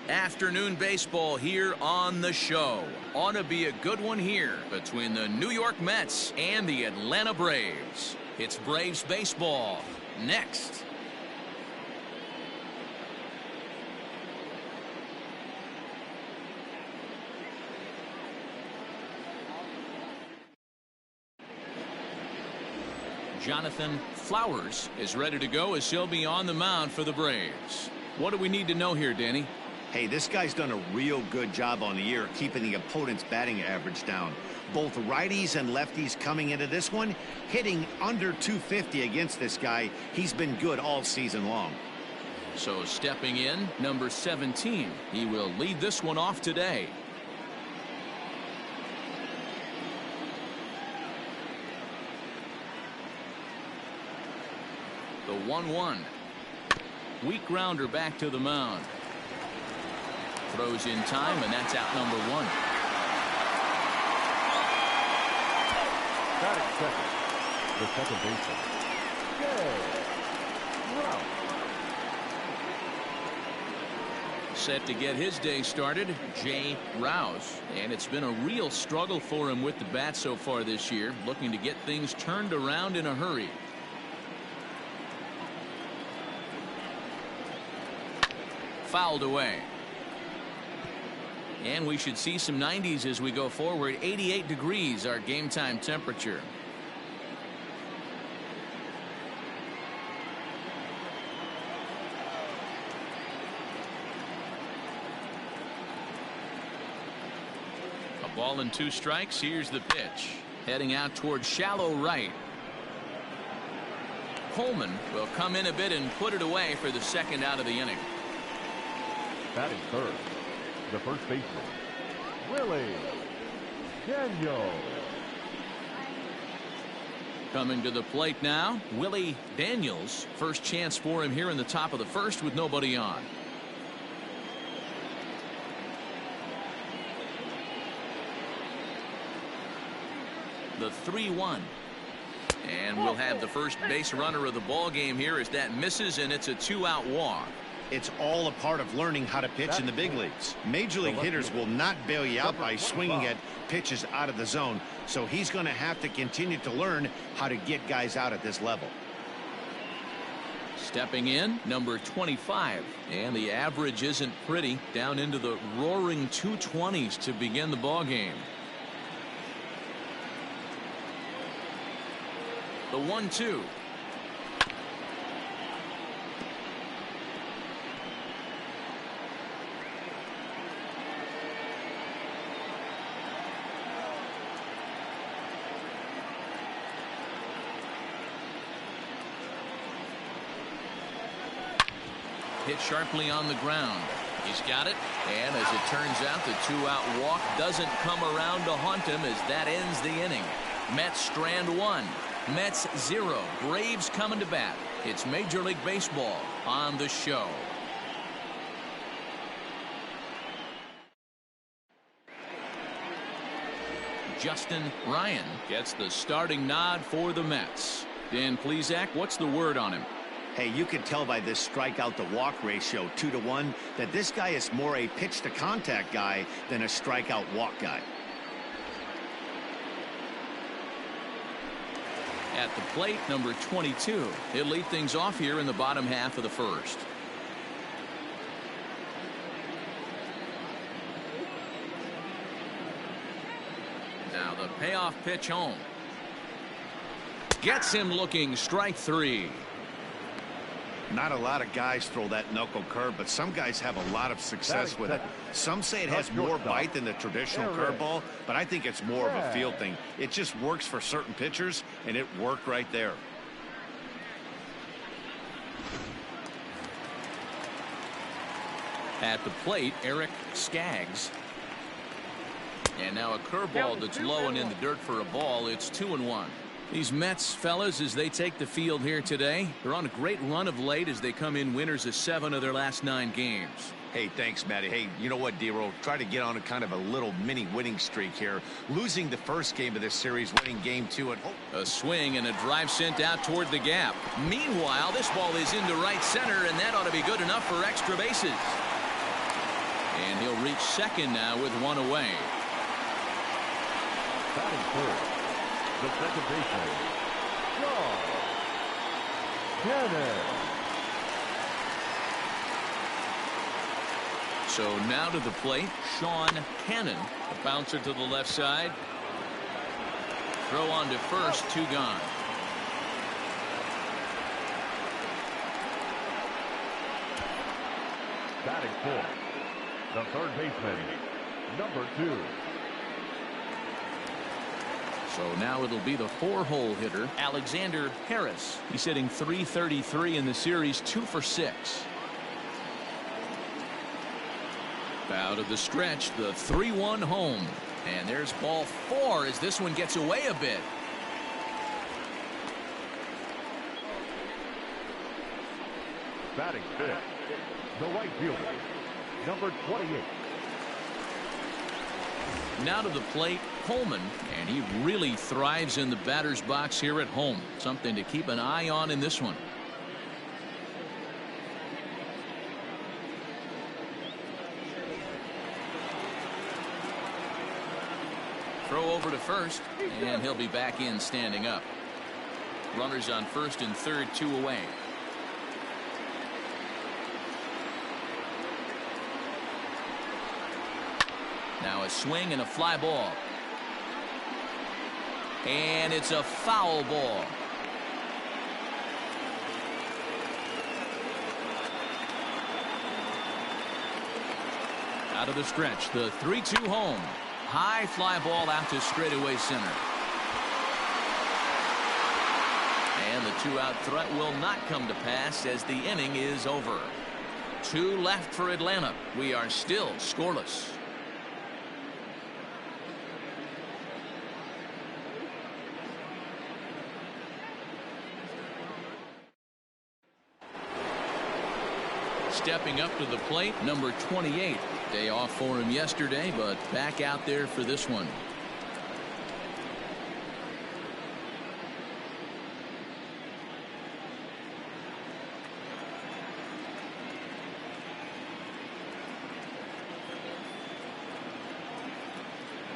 Afternoon baseball here on the show. Ought to be a good one here between the New York Mets and the Atlanta Braves. It's Braves baseball next. Jonathan Flowers is ready to go as he'll be on the mound for the Braves. What do we need to know here, Danny? Hey, this guy's done a real good job on the year keeping the opponent's batting average down. Both righties and lefties coming into this one, hitting under 250 against this guy. He's been good all season long. So stepping in, number 17. He will lead this one off today. The 1-1. Weak grounder back to the mound. Throws in time, and that's out number 1. Batting second, the second baseman, Rouse. Set to get his day started, Jay Rouse. And it's been a real struggle for him with the bat so far this year, looking to get things turned around in a hurry. Fouled away. And we should see some 90s as we go forward. 88 degrees our game time temperature. A ball and 2 strikes. Here's the pitch. Heading out towards shallow right. Coleman will come in a bit and put it away for the second out of the inning. Batting third, the first baseman, Willie Daniels. Coming to the plate now, Willie Daniels. First chance for him here in the top of the first with nobody on. The 3-1. And we'll have the first base runner of the ball game here as that misses, and it's a 2-out walk. It's all a part of learning how to pitch in the big leagues. Major league hitters will not bail you out by swinging at pitches out of the zone, so he's going to have to continue to learn how to get guys out at this level. Stepping in, number 25, and the average isn't pretty, down into the roaring 220s to begin the ball game. The 1-2. Hit sharply on the ground. He's got it, and as it turns out, the 2-out walk doesn't come around to haunt him as that ends the inning. Mets strand 1, Mets 0. Braves coming to bat. It's Major League Baseball on the show. Justin Ryan gets the starting nod for the Mets. Dan Plesac, what's the word on him? Hey, you can tell by this strikeout to walk ratio 2-to-1 that this guy is more a pitch to contact guy than a strikeout walk guy. At the plate, number 22. He'll lead things off here in the bottom half of the first. Now the payoff pitch home. Gets him looking, strike 3. Not a lot of guys throw that knuckle curve, but some guys have a lot of success with it. Some say it has more bite than the traditional curveball, but I think it's more of a field thing. It just works for certain pitchers, and it worked right there. At the plate, Eric Skaggs. And now a curveball that's low and in the dirt for a ball. It's 2-1. These Mets, fellas, as they take the field here today, they're on a great run of late as they come in winners of 7 of their last 9 games. Hey, thanks, Matty. Hey, you know what, D-Roll? Try to get on a kind of a little mini winning streak here. Losing the first game of this series, winning game 2 at home. A swing and a drive sent out toward the gap. Meanwhile, this ball is into right center, and that ought to be good enough for extra bases. And he'll reach second now with one away. Batting first, the second baseman, Sean Cannon. So now to the plate, Sean Cannon. A bouncer to the left side. Throw on to first, 2 gone. Batting fourth, the third baseman, number 2. So now it'll be the 4-hole hitter, Alexander Harris. He's hitting .333 in the series, 2 for 6. Out of the stretch, the 3-1 home. And there's ball 4 as this one gets away a bit. Batting fifth, the right fielder, number 28. Now to the plate, Coleman, and he really thrives in the batter's box here at home. Something to keep an eye on in this one. Throw over to first, and he'll be back in standing up. Runners on first and third, 2 away. Now a swing and a fly ball. And it's a foul ball. Out of the stretch, the 3-2 home. High fly ball out to straightaway center. And the 2-out threat will not come to pass as the inning is over. 2 left for Atlanta. We are still scoreless. Stepping up to the plate, number 28. Day off for him yesterday, but back out there for this one.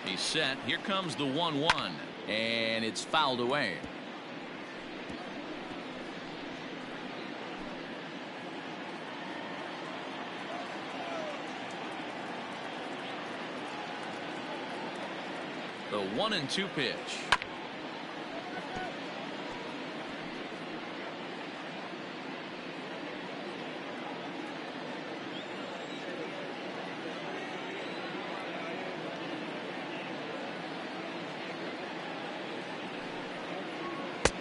He's set. Here comes the 1-1, and it's fouled away. The 1-2 pitch.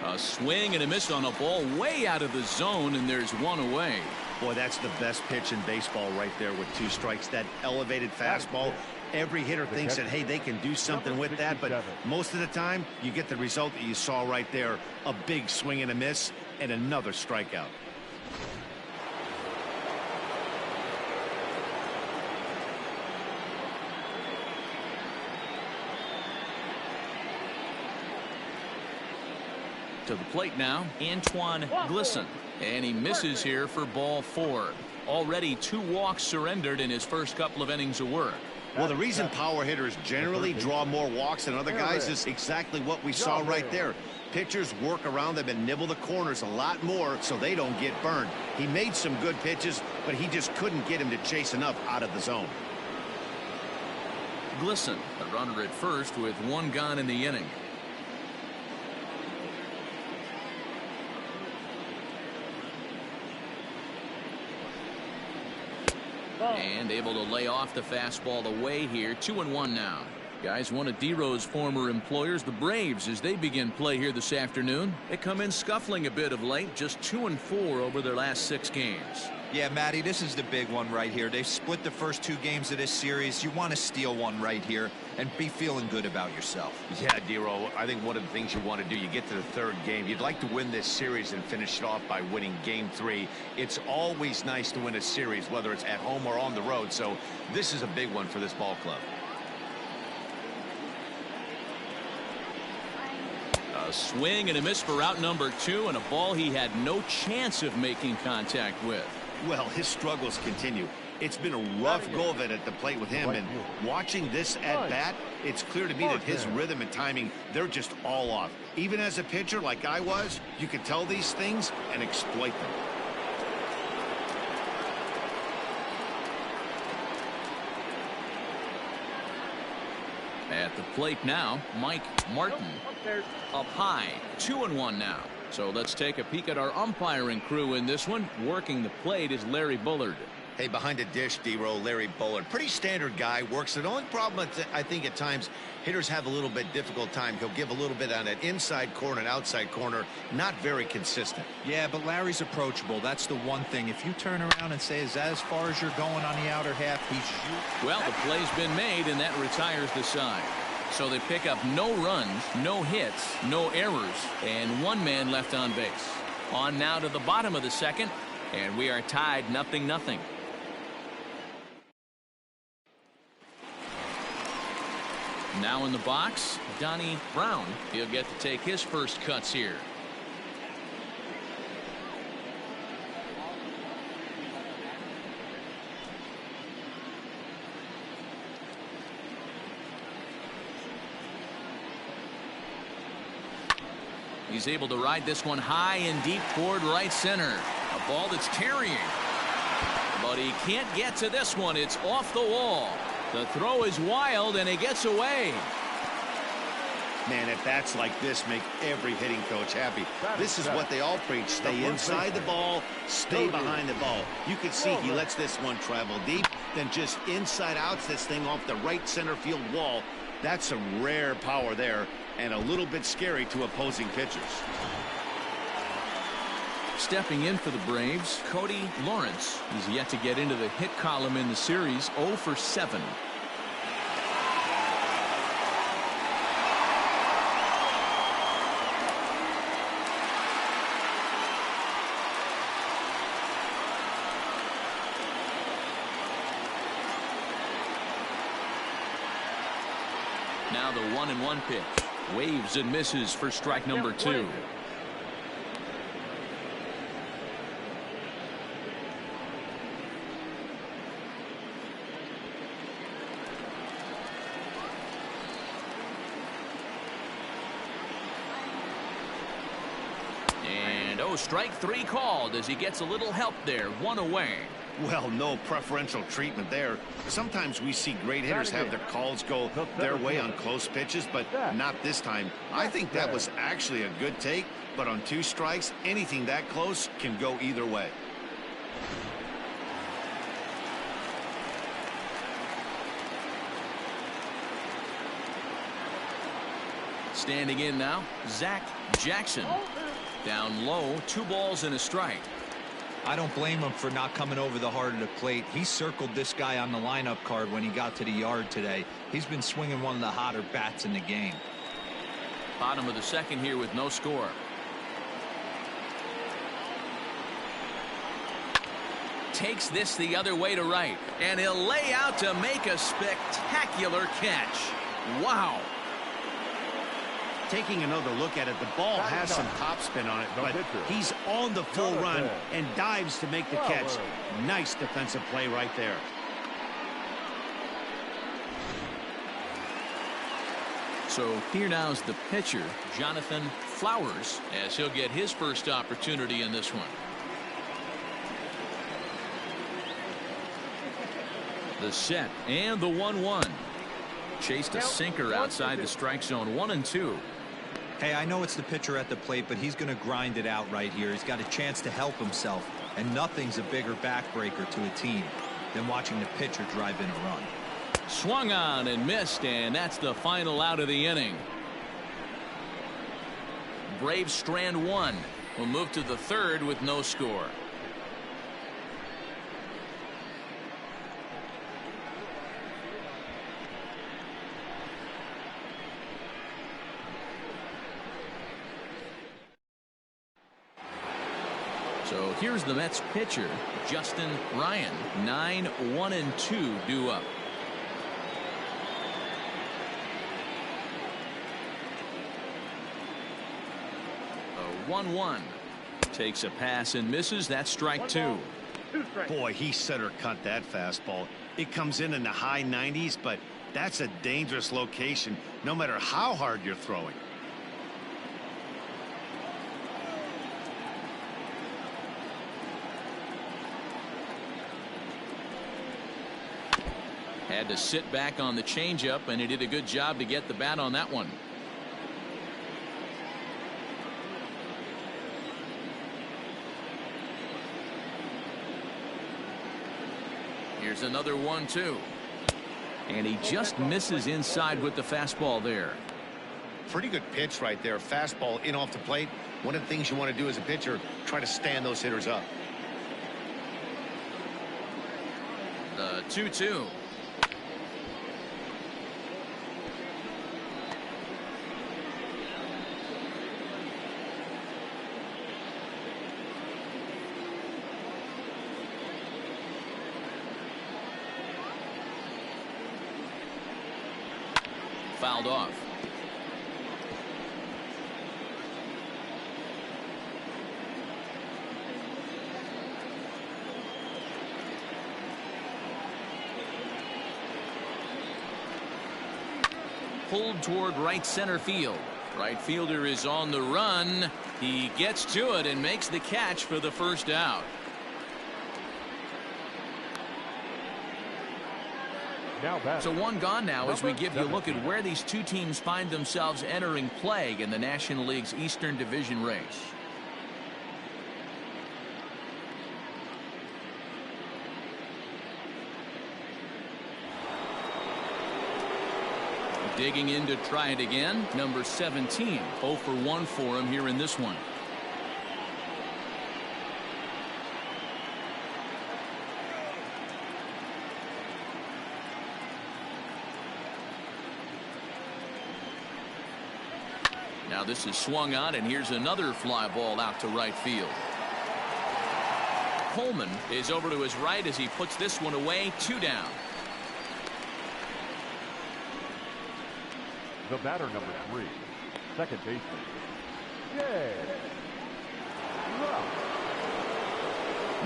A swing and a miss on a ball way out of the zone, and there's 1 away. Boy, that's the best pitch in baseball right there with 2 strikes. That elevated fastball. Every hitter thinks that, hey, they can do something with that, but most of the time you get the result that you saw right there. A big swing and a miss and another strikeout. To the plate now, Antoine Glisson, and he misses here for ball 4. Already 2 walks surrendered in his first couple of innings of work. Well, the reason power hitters generally draw more walks than other guys is exactly what we saw right there. Pitchers work around them and nibble the corners a lot more so they don't get burned. He made some good pitches, but he just couldn't get him to chase enough out of the zone. Glisson, a runner at first with 1 gone in the inning. And able to lay off the fastball away here. 2-1 now. Guys, one of D-Row's former employers, the Braves, as they begin play here this afternoon. They come in scuffling a bit of late, just 2-4 over their last 6 games. Yeah, Matty, this is the big one right here. They've split the first 2 games of this series. You want to steal one right here and be feeling good about yourself. Yeah, D-Row, I think one of the things you want to do, you get to the 3rd game, you'd like to win this series and finish it off by winning game 3. It's always nice to win a series, whether it's at home or on the road, so this is a big one for this ball club. A swing and a miss for out number 2, and a ball he had no chance of making contact with. Well, his struggles continue. It's been a rough go of it at the plate with him, and watching this at bat, it's clear to me that his rhythm and timing, they're just all off. Even as a pitcher like I was, you could tell these things and exploit them. At the plate now, Mike Martin. Up high, 2-1 now. So let's take a peek at our umpiring crew in this one. Working the plate is Larry Bullard. Hey, behind the dish, D-Row, Larry Bullard. Pretty standard guy, works it. The only problem, I think at times, hitters have a little bit difficult time. He'll give a little bit on that inside corner and outside corner. Not very consistent. Yeah, but Larry's approachable. That's the one thing. If you turn around and say, is that as far as you're going on the outer half, he's shooting. Well, the play's been made, and that retires the side. So they pick up no runs, no hits, no errors, and one man left on base. On now to the bottom of the second, and we are tied 0-0. Now in the box, Donnie Brown. He'll get to take his first cuts here. He's able to ride this one high and deep toward right center. A ball that's carrying. But he can't get to this one. It's off the wall. The throw is wild, and he gets away. Man, at bats like this make every hitting coach happy. This is what they all preach. Stay inside the ball, stay behind the ball. You can see he lets this one travel deep, then just inside outs this thing off the right center field wall. That's some rare power there, and a little bit scary to opposing pitchers. Stepping in for the Braves, Cody Lawrence. He's yet to get into the hit column in the series, 0 for 7. Now the 1-1 pitch. Waves and misses for strike number 2. And strike 3 called as he gets a little help there. 1 away. Well, no preferential treatment there. Sometimes we see great hitters have their calls go their way on close pitches, but not this time. I think that was actually a good take, but on 2 strikes, anything that close can go either way. Standing in now, Zach Jackson. Down low, 2 balls and a strike. I don't blame him for not coming over the heart of the plate. He circled this guy on the lineup card when he got to the yard today. He's been swinging one of the hotter bats in the game. Bottom of the second here with no score. Takes this the other way to right, and he'll lay out to make a spectacular catch. Wow. Taking another look at it, the ball has some topspin on it, but he's on the full run and dives to make the catch. Nice defensive play right there. So here now's the pitcher, Jonathan Flowers, as he'll get his first opportunity in this one. The set and the 1-1. Chased a sinker outside the strike zone. 1-2. Hey, I know it's the pitcher at the plate, but he's going to grind it out right here. He's got a chance to help himself, and nothing's a bigger backbreaker to a team than watching the pitcher drive in a run. Swung on and missed, and that's the final out of the inning. Braves strand 1. We'll move to the 3rd with no score. So here's the Mets pitcher, Justin Ryan. 9-1-2 due up. A 1-1. Takes a pass and misses. That's strike 2. Boy, he center cut that fastball. It comes in the high 90s, but that's a dangerous location no matter how hard you're throwing. Had to sit back on the changeup, and he did a good job to get the bat on that one. Here's another 1-2. And he just misses inside with the fastball there. Pretty good pitch right there. Fastball in off the plate. One of the things you want to do as a pitcher, try to stand those hitters up. The 2-2. Fouled off. Pulled toward right center field. Right fielder is on the run. He gets to it and makes the catch for the first out. So one gone now as we give you a look at where these two teams find themselves entering play in the National League's Eastern Division race. Digging in to try it again, number 17. 0 for 1 for him here in this one. Now this is swung on, and here's another fly ball out to right field. Coleman is over to his right as he puts this one away. 2 down. The batter, number 3, second baseman, Jay Rouse.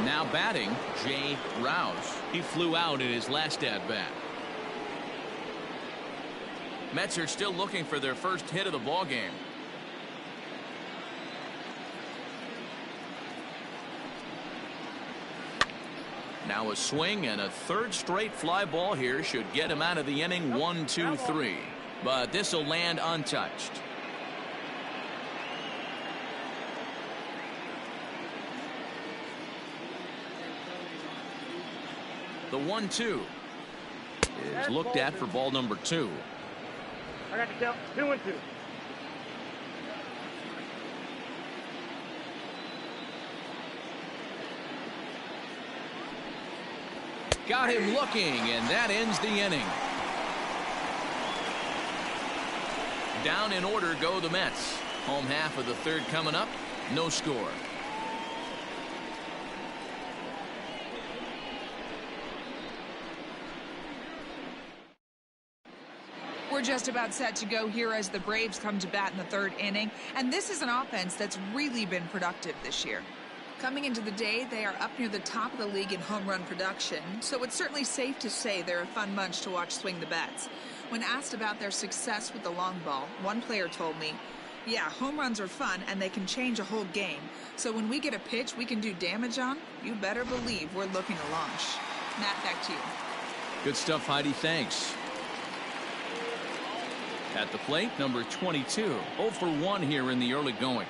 Now batting, Jay Rouse. He flew out in his last at-bat. Mets are still looking for their first hit of the ball game. Now a swing and a third straight fly ball here should get him out of the inning. 1-2-3. But this will land untouched. The 1-2 is looked at for ball number 2. I got to count 2-2. Got him looking, and that ends the inning. Down in order go the Mets. Home half of the third coming up. No score. We're just about set to go here as the Braves come to bat in the third inning. And this is an offense that's really been productive this year. Coming into the day, they are up near the top of the league in home run production, so it's certainly safe to say they're a fun bunch to watch swing the bats. When asked about their success with the long ball, one player told me, yeah, home runs are fun and they can change a whole game. So when we get a pitch we can do damage on, you better believe we're looking to launch. Matt, back to you. Good stuff, Heidi. Thanks. At the plate, number 22. 0 for 1 here in the early going.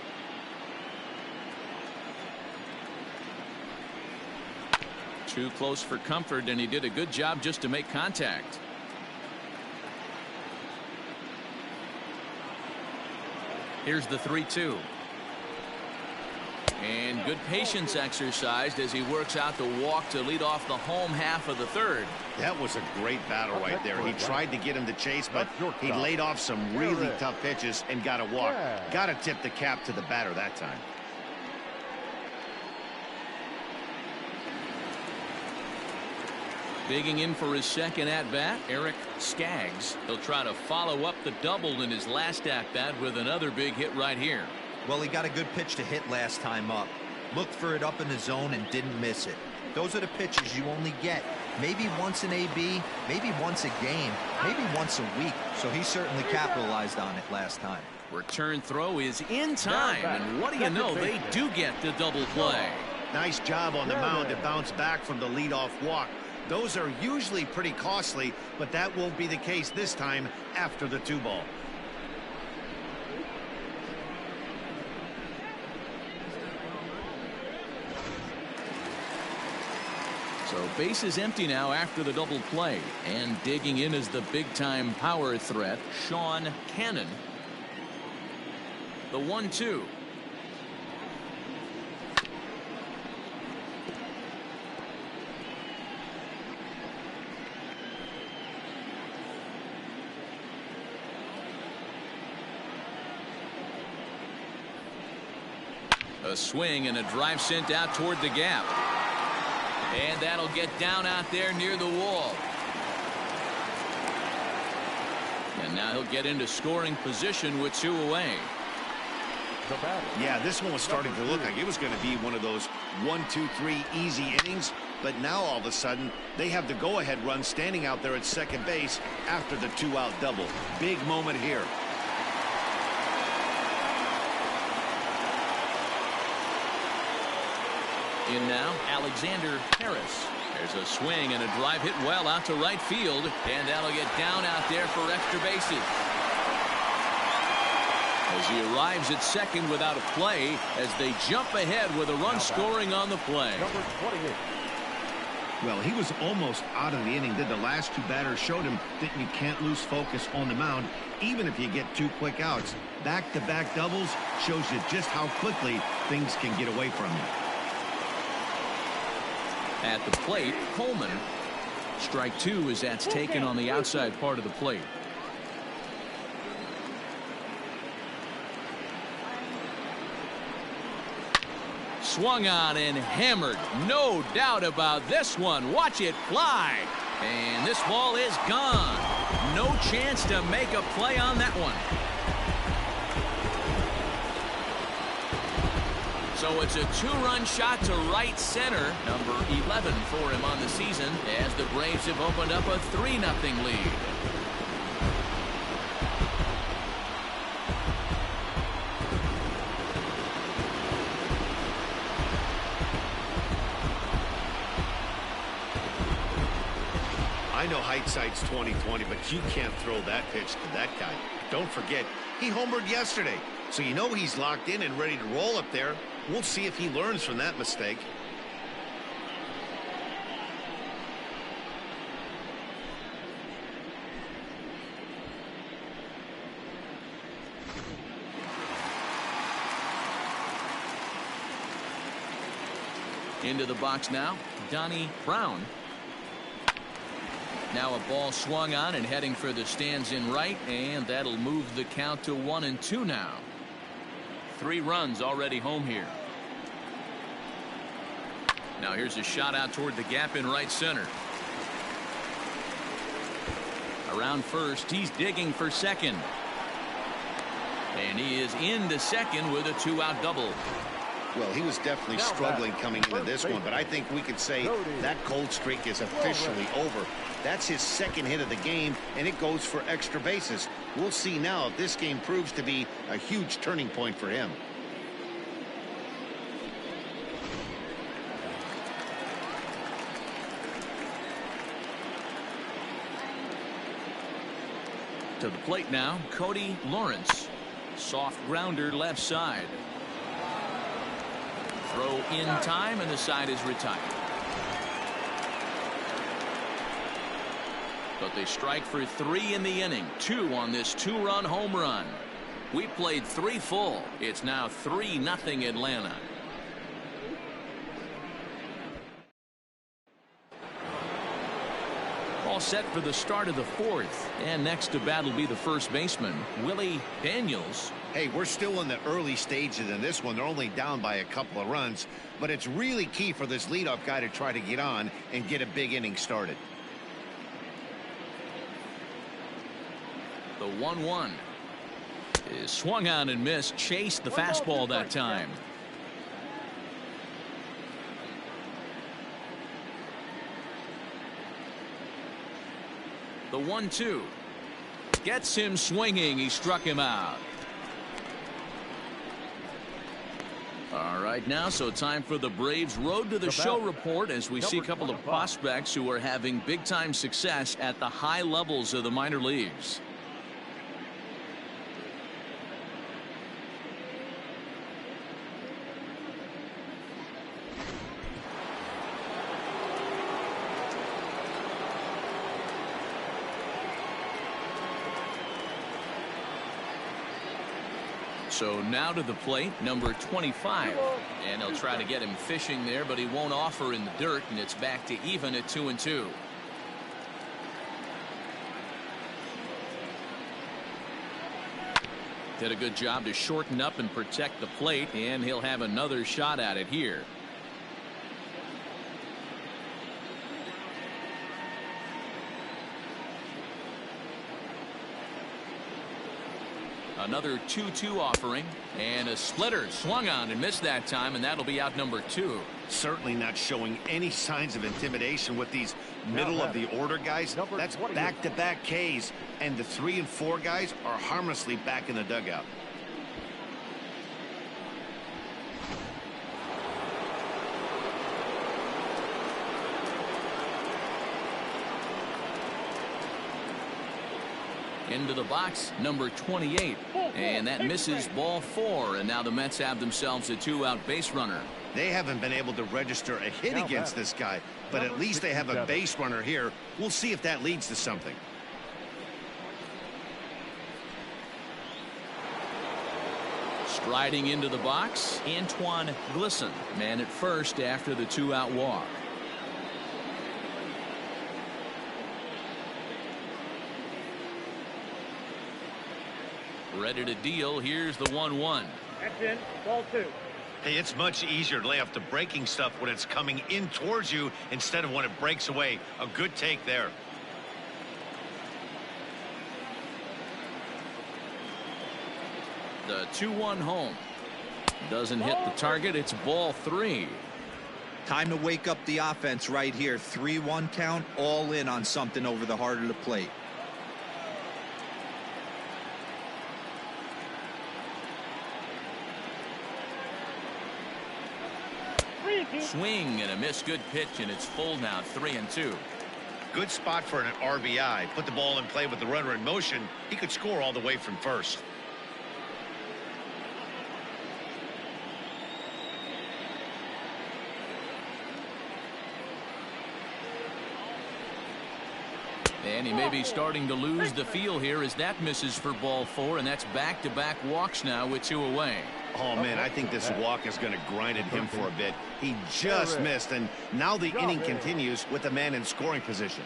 Too close for comfort, and he did a good job just to make contact. Here's the 3-2. And good patience exercised as he works out the walk to lead off the home half of the third. That was a great battle right there. He tried to get him to chase, but he laid off some really tough pitches and got a walk. Got to tip the cap to the batter that time. Digging in for his second at-bat, Eric Skaggs. He'll try to follow up the double in his last at-bat with another big hit right here. Well, he got a good pitch to hit last time up. Looked for it up in the zone and didn't miss it. Those are the pitches you only get maybe once in AB, maybe once a game, maybe once a week. So he certainly capitalized on it last time. Return throw is in time, and what do you know, they do get the double play. Nice job on the mound to bounce back from the leadoff walk. Those are usually pretty costly, but that won't be the case this time after the 2-ball. So base is empty now after the double play, and digging in is the big-time power threat, Sean Cannon. The 1-2. A swing and a drive sent out toward the gap. And that'll get down out there near the wall. And now he'll get into scoring position with 2 away. Yeah, this one was starting to look like it was going to be one of those 1-2-3 easy innings. But now all of a sudden they have the go-ahead run standing out there at second base after the 2-out double. Big moment here. In now, Alexander Harris. There's a swing and a drive hit well out to right field, and that'll get down out there for extra bases. As he arrives at second without a play, as they jump ahead with a run scoring on the play. Well, he was almost out of the inning. Did the last 2 batters showed him that you can't lose focus on the mound, even if you get 2 quick outs. Back-to-back doubles shows you just how quickly things can get away from you. At the plate, Coleman. Strike 2 as that's taken on the outside part of the plate. Swung on and hammered. No doubt about this one. Watch it fly. And this ball is gone. No chance to make a play on that one. So it's a 2-run shot to right center, number 11 for him on the season, as the Braves have opened up a 3-0 lead. I know hindsight's 20/20, but you can't throw that pitch to that guy. Don't forget, he homered yesterday, so you know he's locked in and ready to roll up there. We'll see if he learns from that mistake. Into the box now, Donnie Brown. Now a ball swung on and heading for the stands in right, and that'll move the count to 1-2 now. 3 runs already home here. Now here's a shot out toward the gap in right center. Around first, he's digging for second. And he is into second with a 2-out double. Well, he was definitely struggling coming into this one, but I think we could say that cold streak is officially over. That's his 2nd hit of the game, and it goes for extra bases. We'll see now if this game proves to be a huge turning point for him. To the plate now, Cody Lawrence. Soft grounder left side. Throw in time, and the side is retired. But they strike for 3 in the inning. 2 on this 2-run home run. We played 3 full. It's now 3-0 Atlanta. All set for the start of the 4th. And next to bat will be the first baseman, Willie Daniels. Hey, we're still in the early stages in this one. They're only down by a couple of runs, but it's really key for this leadoff guy to try to get on and get a big inning started. The 1-1 is swung on and missed. Chased the fastball that time. The 1-2 gets him swinging. He struck him out. All right, now so time for the Braves Road to the Show report as we see a couple of prospects who are having big time success at the high levels of the minor leagues. So now to the plate, number 25. And he'll try to get him fishing there, but he won't offer in the dirt, and it's back to even at 2-2. Did a good job to shorten up and protect the plate, and he'll have another shot at it here. Another 2-2 offering, and a splitter swung on and missed that time, and that'll be out number 2. Certainly not showing any signs of intimidation with these middle of the order guys. That's back-to-back Ks, and the 3 and 4 guys are harmlessly back in the dugout. Into the box, number 28, and that misses ball 4, and now the Mets have themselves a 2-out base runner. They haven't been able to register a hit against this guy, but at least they have a base runner here. We'll see if that leads to something. Striding into the box, Antoine Glisson, man at first after the 2-out walk. Ready to deal. Here's the 1-1. That's in. Ball 2. Hey, it's much easier to lay off the breaking stuff when it's coming in towards you instead of when it breaks away. A good take there. The 2-1 home. Doesn't hit the target. It's ball 3. Time to wake up the offense right here. 3-1 count, all in on something over the heart of the plate. Swing and a miss. Good pitch, and it's full now. 3-2. Good spot for an RBI. Put the ball in play with the runner in motion. He could score all the way from first. And he may be starting to lose the feel here as that misses for ball 4, and that's back-to-back walks now with 2 away. Oh, man, I think this walk is going to grind at him for a bit. He just missed, and now the inning continues with a man in scoring position.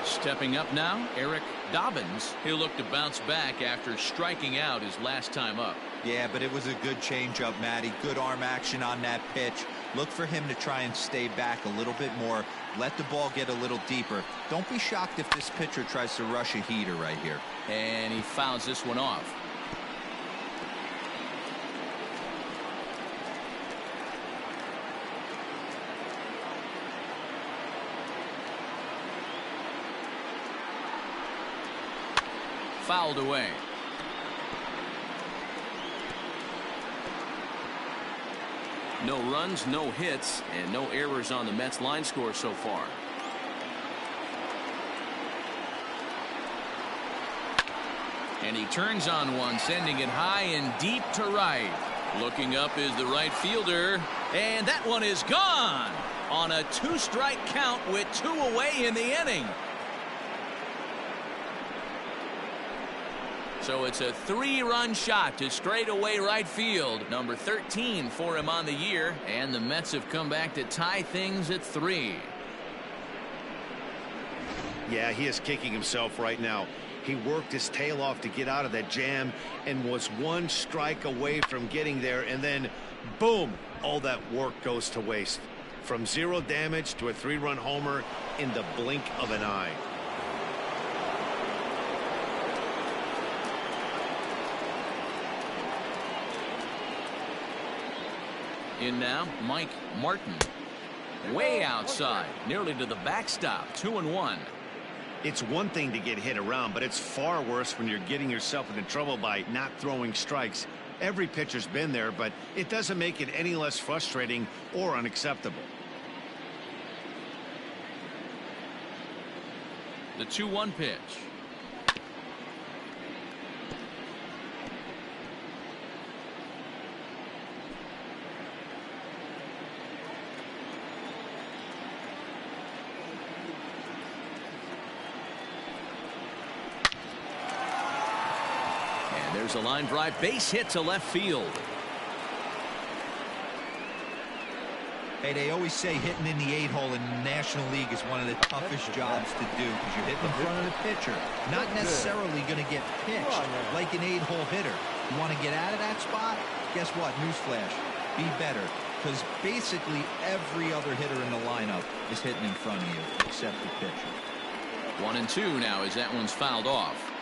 Stepping up now, Eric Dobbins. He'll look to bounce back after striking out his last time up. Yeah, but it was a good changeup, Matty. Good arm action on that pitch. Look for him to try and stay back a little bit more. Let the ball get a little deeper. Don't be shocked if this pitcher tries to rush a heater right here. And he fouls this one off. Fouled away. No runs, no hits, and no errors on the Mets line score so far. And he turns on one, sending it high and deep to right. Looking up is the right fielder, and that one is gone on a 2-strike count with 2 away in the inning. So it's a 3-run shot to straightaway right field. Number 13 for him on the year, and the Mets have come back to tie things at 3. Yeah, he is kicking himself right now. He worked his tail off to get out of that jam and was 1 strike away from getting there, and then boom, all that work goes to waste. From 0 damage to a 3-run homer in the blink of an eye. In now, Mike Martin. Way outside, nearly to the backstop. 2-1. It's one thing to get hit around, but it's far worse when you're getting yourself into trouble by not throwing strikes. Every pitcher's been there, but it doesn't make it any less frustrating or unacceptable. The 2-1 pitch. There's a line drive, base hit to left field. Hey, they always say hitting in the 8-hole in the National League is one of the toughest jobs to do because you're hitting in front of the pitcher. Not necessarily going to get pitched like an 8-hole hitter. You want to get out of that spot? Guess what? Newsflash. Be better. Because basically every other hitter in the lineup is hitting in front of you except the pitcher. 1-2 now as that one's fouled off.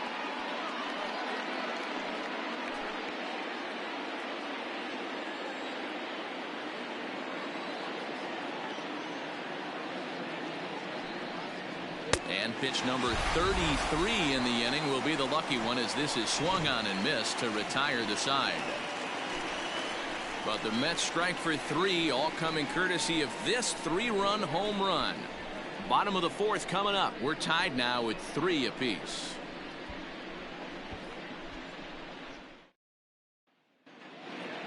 And pitch number 33 in the inning will be the lucky one as this is swung on and missed to retire the side. But the Mets strike for 3, all coming courtesy of this 3-run home run. Bottom of the 4th coming up. We're tied now with 3 apiece.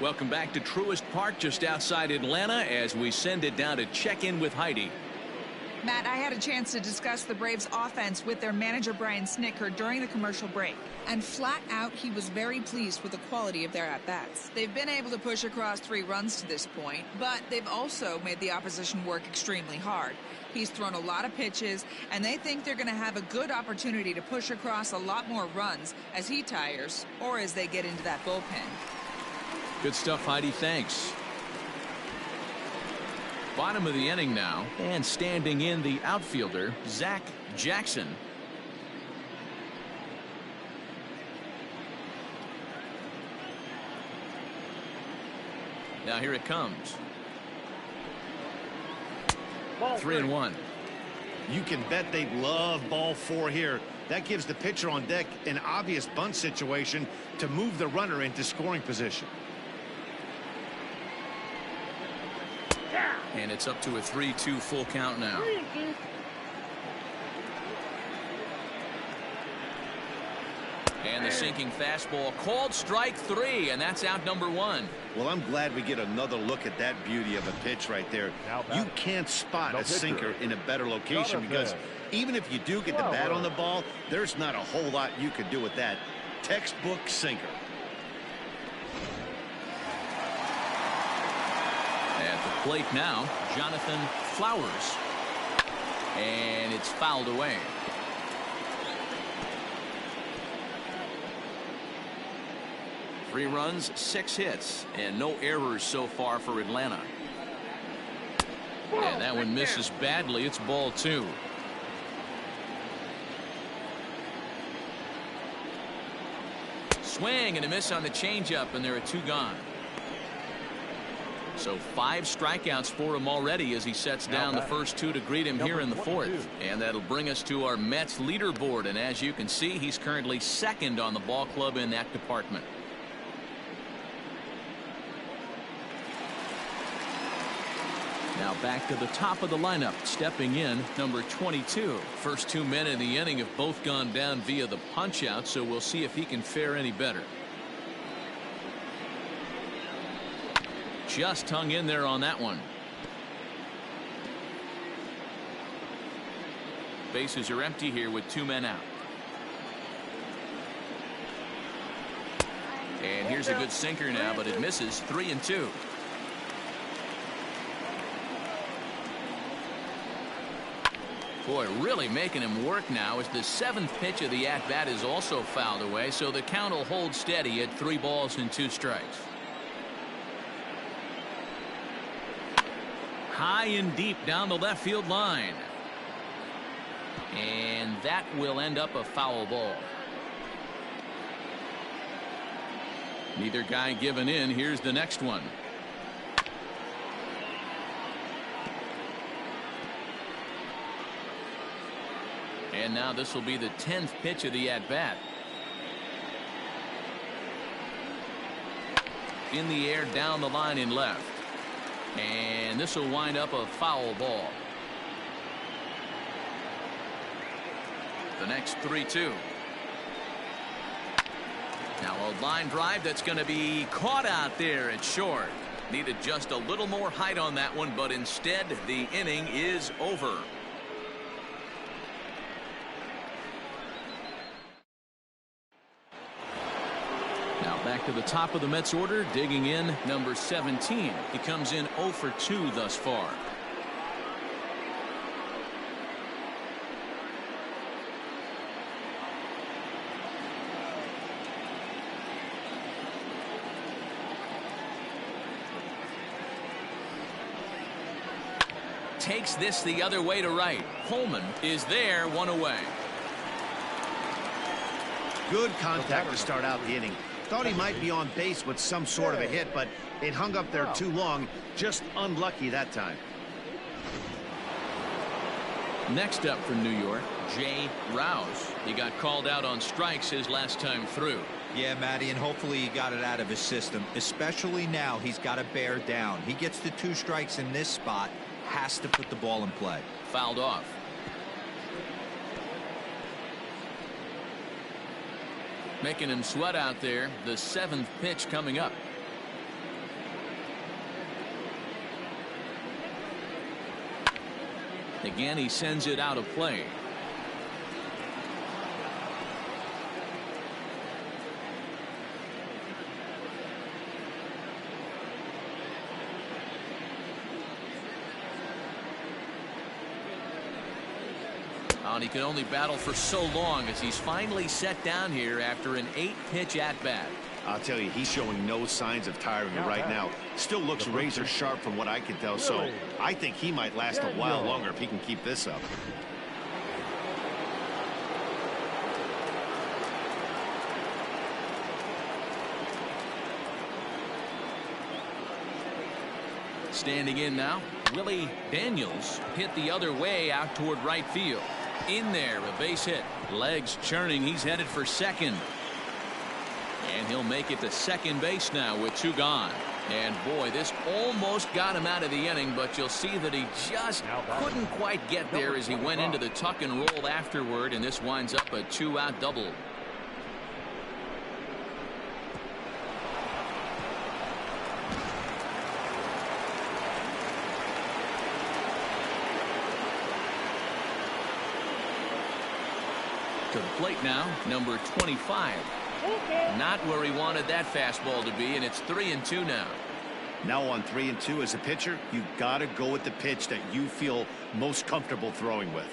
Welcome back to Truist Park just outside Atlanta as we send it down to check in with Heidi. Matt, I had a chance to discuss the Braves offense with their manager Brian Snitker during the commercial break. And flat out, he was very pleased with the quality of their at-bats. They've been able to push across 3 runs to this point, but they've also made the opposition work extremely hard. He's thrown a lot of pitches, and they think they're going to have a good opportunity to push across a lot more runs as he tires or as they get into that bullpen. Good stuff, Heidi. Thanks. Bottom of the inning now, and standing in the outfielder, Zach Jackson. Now here it comes. 3-1. You can bet they love ball 4 here. That gives the pitcher on deck an obvious bunt situation to move the runner into scoring position. And it's up to a 3-2 full count now. And the sinking fastball called strike 3, and that's out number 1. Well, I'm glad we get another look at that beauty of a pitch right there. You can't spot a sinker in a better location because even if you do get the bat on the ball, there's not a whole lot you could do with that. Textbook sinker. At the plate now, Jonathan Flowers. And it's fouled away. Three runs, 6 hits, and no errors so far for Atlanta. And that one misses badly. It's ball 2. Swing and a miss on the changeup, and there are 2 gone. So 5 strikeouts for him already as he sets down the first 2 to greet him here in the 4th. And that'll bring us to our Mets leaderboard. And as you can see, he's currently 2nd on the ball club in that department. Now back to the top of the lineup, stepping in number 22. First 2 men in the inning have both gone down via the punch out, so we'll see if he can fare any better. Just hung in there on that one. Bases are empty here with 2 men out. And here's a good sinker now, but it misses. 3-2. Boy, really making him work now as the 7th pitch of the at-bat is also fouled away, so the count will hold steady at 3 balls and 2 strikes. High and deep down the left field line. And that will end up a foul ball. Neither guy giving in. Here's the next one. And now this will be the 10th pitch of the at-bat. In the air, down the line in left. And this will wind up a foul ball. The next 3-2. Now a line drive that's going to be caught out there at short. Needed just a little more height on that one, but instead the inning is over. Now back to the top of the Mets order, digging in, number 17. He comes in 0 for 2 thus far. Takes this the other way to right. Holman is there, 1 away. Good contact to start out the inning. Thought he might be on base with some sort of a hit, but it hung up there too long. Just unlucky that time. Next up for New York, Jay Rouse. He got called out on strikes his last time through. Yeah, Matty, and hopefully he got it out of his system. Especially now, he's got to bear down. He gets the 2 strikes in this spot. Has to put the ball in play. Fouled off. Making him sweat out there. The 7th pitch coming up. Again, he sends it out of play. And he can only battle for so long as he's finally set down here after an 8-pitch at-bat. I'll tell you, he's showing no signs of tiring right now. Still looks razor sharp from what I can tell, so I think he might last a while longer if he can keep this up. Standing in now, Willie Daniels hit the other way out toward right field. In there, a base hit. Legs churning. He's headed for second. And he'll make it to second base now with 2 gone. And boy, this almost got him out of the inning, but you'll see that he just couldn't quite get there as he went into the tuck and roll afterward, and this winds up a 2-out double. To the plate now, number 25. Not where he wanted that fastball to be, and it's 3-2 now. Now on 3-2 as a pitcher, you've got to go with the pitch that you feel most comfortable throwing with.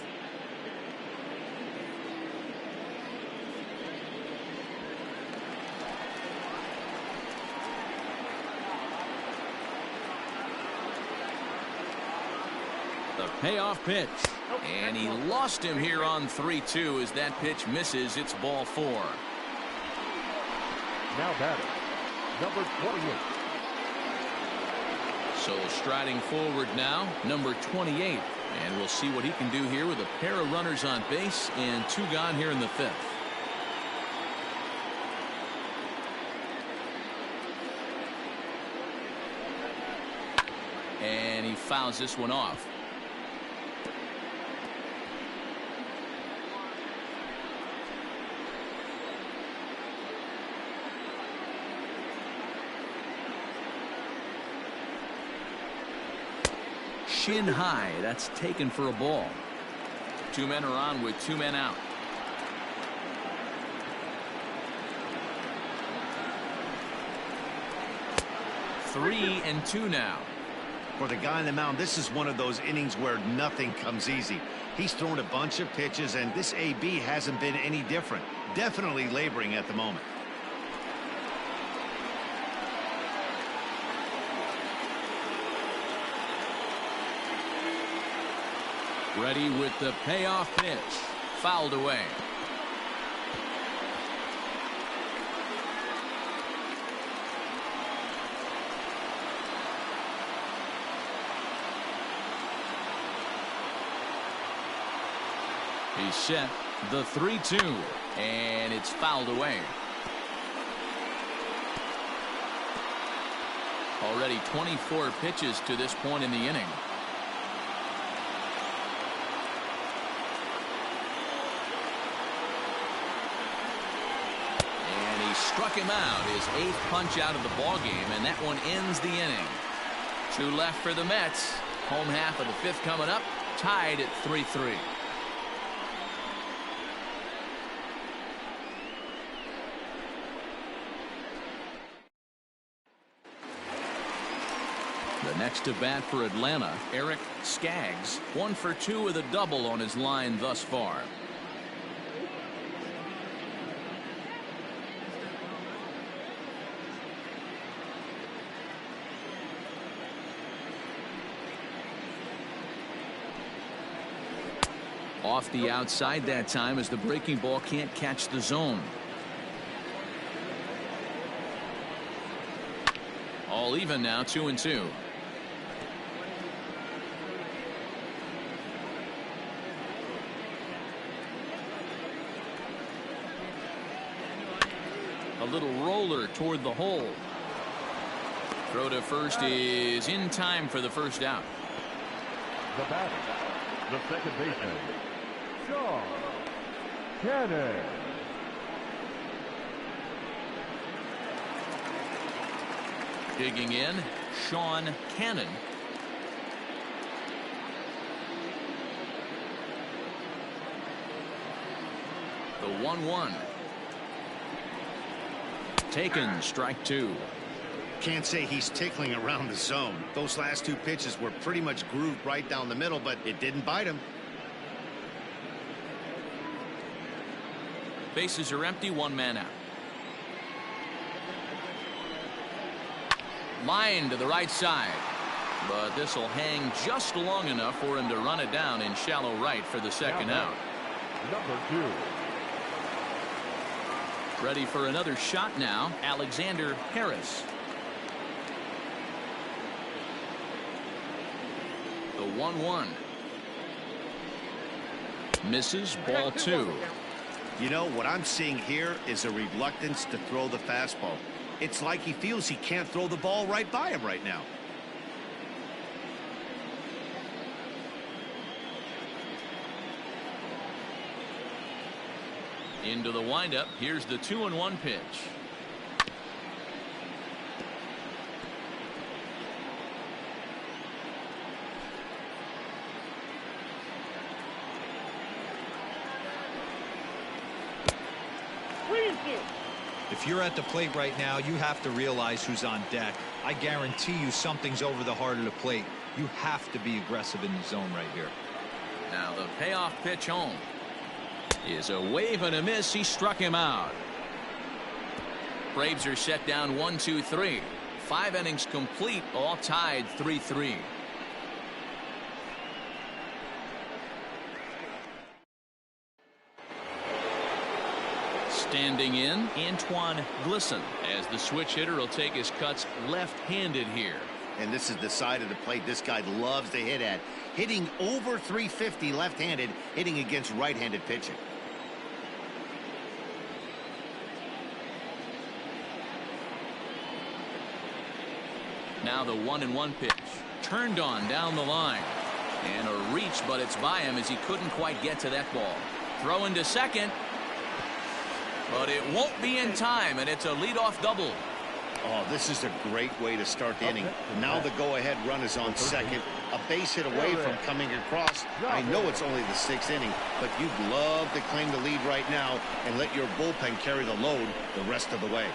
The payoff pitch. And he lost him here on 3-2 as that pitch misses. It's ball 4. Now batting, number 28. So striding forward now, number 28. And we'll see what he can do here with a pair of runners on base and 2 gone here in the 5th. And he fouls this one off. Shin high. That's taken for a ball. 2 men are on with 2 men out. Three and 2 now. For the guy on the mound, this is one of those innings where nothing comes easy. He's thrown a bunch of pitches, and this AB hasn't been any different. Definitely laboring at the moment. Ready with the payoff pitch. Fouled away. He's set. The 3-2, and it's fouled away. Already 24 pitches to this point in the inning. And he struck him out, his 8th punch out of the ball game, and that one ends the inning. 2 left for the Mets. Home half of the 5th coming up, tied at 3-3. The next to bat for Atlanta, Eric Skaggs, 1 for 2 with a double on his line thus far. Off the outside that time as the breaking ball can't catch the zone. All even now, 2-2. A little roller toward the hole. Throw to first is in time for the first out. The batter, the second baseman, Sean Cannon. Digging in, Sean Cannon. The 1-1. Taken, strike 2. Can't say he's tickling around the zone. Those last 2 pitches were pretty much grooved right down the middle, but it didn't bite him. Bases are empty, 1 man out. Line to the right side, but this will hang just long enough for him to run it down in shallow right for the second out. Number 2. Ready for another shot now, Alexander Harris. The 1-1. Misses, ball 2. You know, what I'm seeing here is a reluctance to throw the fastball. It's like he feels he can't throw the ball right by him right now. Into the windup. Here's the 2-1 pitch. If you're at the plate right now, you have to realize who's on deck. I guarantee you something's over the heart of the plate. You have to be aggressive in the zone right here. Now the payoff pitch home is a wave and a miss. He struck him out. Braves are set down 1-2-3. 5 innings complete, all tied 3-3. Standing in, Antoine Glisson, as the switch hitter will take his cuts left-handed here. And this is the side of the plate this guy loves to hit at. Hitting over 350 left-handed, hitting against right-handed pitching. Now the 1-1 pitch. Turned on down the line. And a reach, but it's by him as he couldn't quite get to that ball. Throw into second. But it won't be in time, and it's a leadoff double. Oh, this is a great way to start the inning. Now the go-ahead run is on second. A base hit away from coming across. I know it's only the 6th inning, but you'd love to claim the lead right now and let your bullpen carry the load the rest of the way.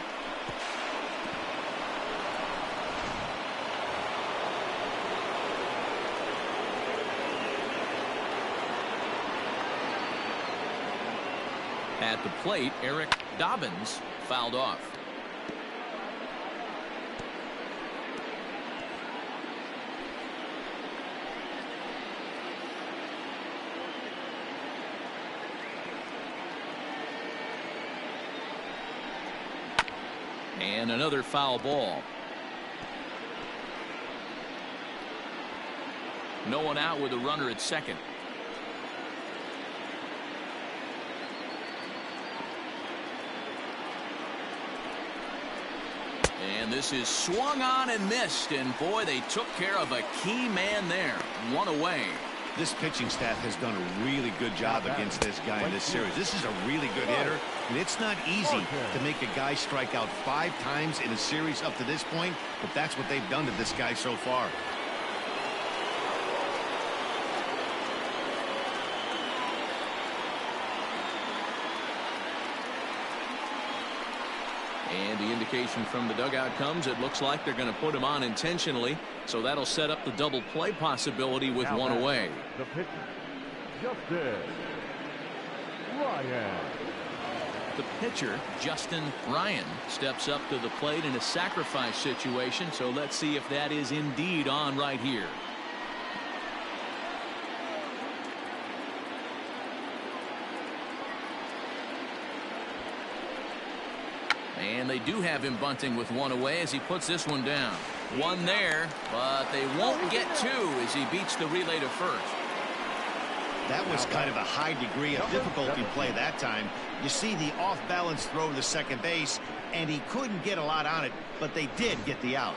At the plate, Eric Dobbins fouled off. And another foul ball. No one out with a runner at second. And this is swung on and missed. And boy, they took care of a key man there. One away. This pitching staff has done a really good job against this guy in this series. This is a really good hitter, and it's not easy to make a guy strike out 5 times in a series up to this point, but that's what they've done to this guy so far. And the indication from the dugout comes, it looks like they're going to put him on intentionally. So that'll set up the double play possibility with one away. The pitcher, Justin Ryan. The pitcher, Justin Ryan, steps up to the plate in a sacrifice situation. So let's see if that is indeed on right here. And they do have him bunting with one away as he puts this one down. One there, but they won't get 2 as he beats the relay to first. That was kind of a high degree of difficulty play that time. You see the off-balance throw to second base, and he couldn't get a lot on it, but they did get the out.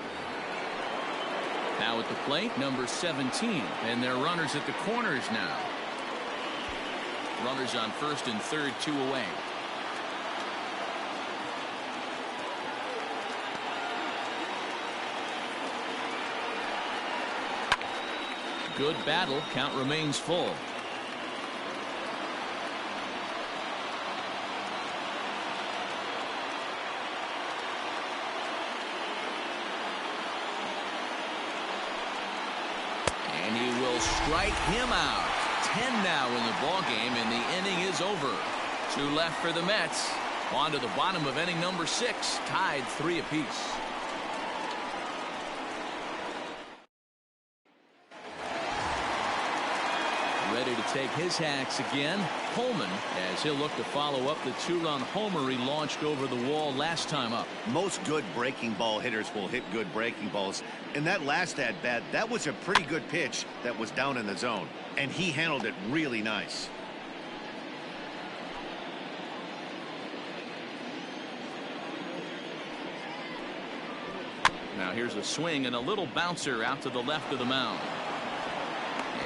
Now at the plate, number 17, and they're runners at the corners now. Runners on first and third, 2 away. Good battle. Count remains full. And he will strike him out. 10 now in the ball game, and the inning is over. 2 left for the Mets. On to the bottom of inning number 6, tied 3 apiece. Ready to take his hacks again. Coleman, as he'll look to follow up the 2-run homer he launched over the wall last time up. Most good breaking ball hitters will hit good breaking balls. And that last at-bat, that was a pretty good pitch that was down in the zone. And he handled it really nice. Now here's a swing and a little bouncer out to the left of the mound.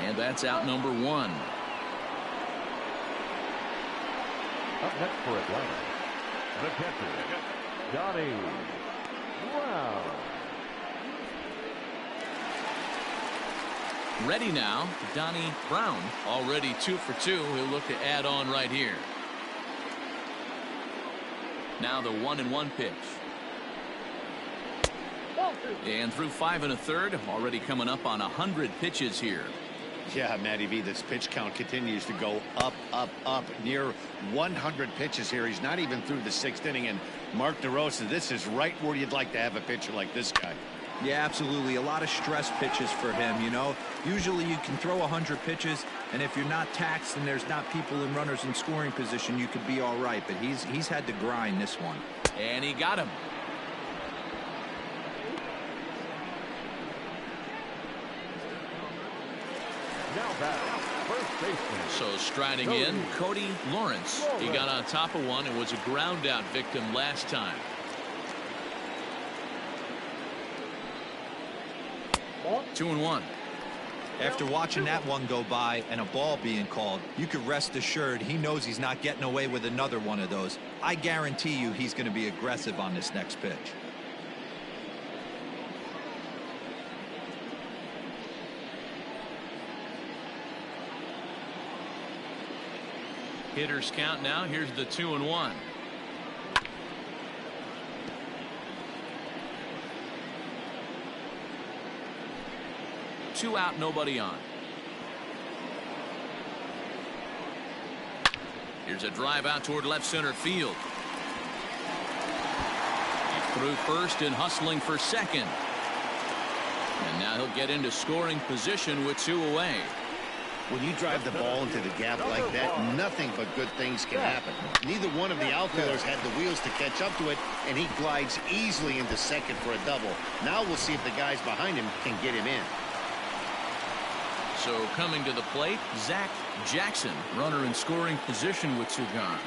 And that's out number 1. Up next for Atlanta, the catcher, Johnny Brown. Ready now, Donnie Brown, already 2 for 2. He'll look to add on right here. Now the 1-1 pitch. And through 5 1/3, already coming up on 100 pitches here. Yeah, Matty V, this pitch count continues to go up, up, up. Near 100 pitches here. He's not even through the 6th inning. And Mark DeRosa, this is right where you'd like to have a pitcher like this guy. Yeah, absolutely. A lot of stress pitches for him, you know. Usually you can throw 100 pitches, and if you're not taxed and there's not people and runners in scoring position, you could be all right. But he's had to grind this one. And he got him. Now back, first baseman. So striding in, Cody Lawrence. He got on top of one and was a ground out victim last time. Two and 1. After watching that one go by and a ball being called, you could rest assured he knows he's not getting away with another one of those. I guarantee you he's going to be aggressive on this next pitch. Hitters count now. Here's the 2 and 1. Two out, nobody on. Here's a drive out toward left center field. He threw first and hustling for second. And now he'll get into scoring position with 2 away. When you drive the ball into the gap like that, nothing but good things can happen. Neither one of the outfielders had the wheels to catch up to it, and he glides easily into second for a double. Now we'll see if the guys behind him can get him in. So coming to the plate, Zach Jackson, runner in scoring position with 2 gone.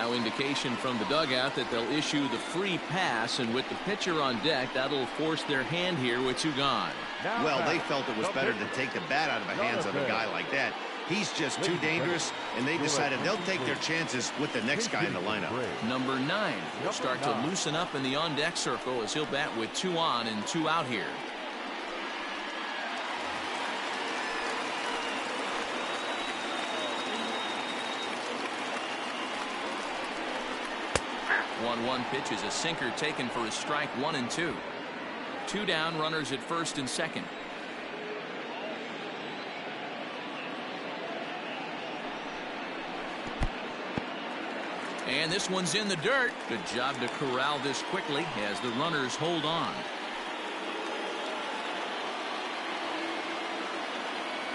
Now indication from the dugout that they'll issue the free pass, and with the pitcher on deck, that'll force their hand here with 2 gone. Well, they felt it was better to take the bat out of the hands of a guy like that. He's just too dangerous, and they decided they'll take their chances with the next guy in the lineup. Number 9 will start to loosen up in the on-deck circle as he'll bat with 2 on and 2 out here. One pitch is a sinker taken for a strike, 1 and 2. 2 down, runners at first and second. And this one's in the dirt. Good job to corral this quickly as the runners hold on.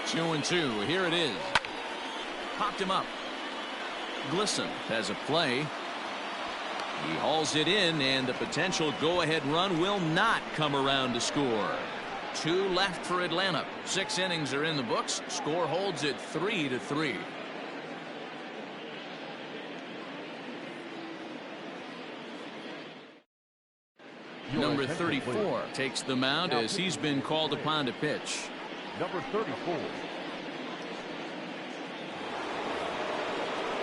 2-2. Here it is. Popped him up. Glisson has a play. He hauls it in, and the potential go-ahead run will not come around to score. 2 left for Atlanta. 6 innings are in the books. Score holds at 3-3. Number 34 takes the mound as he's been called upon to pitch. Number 34.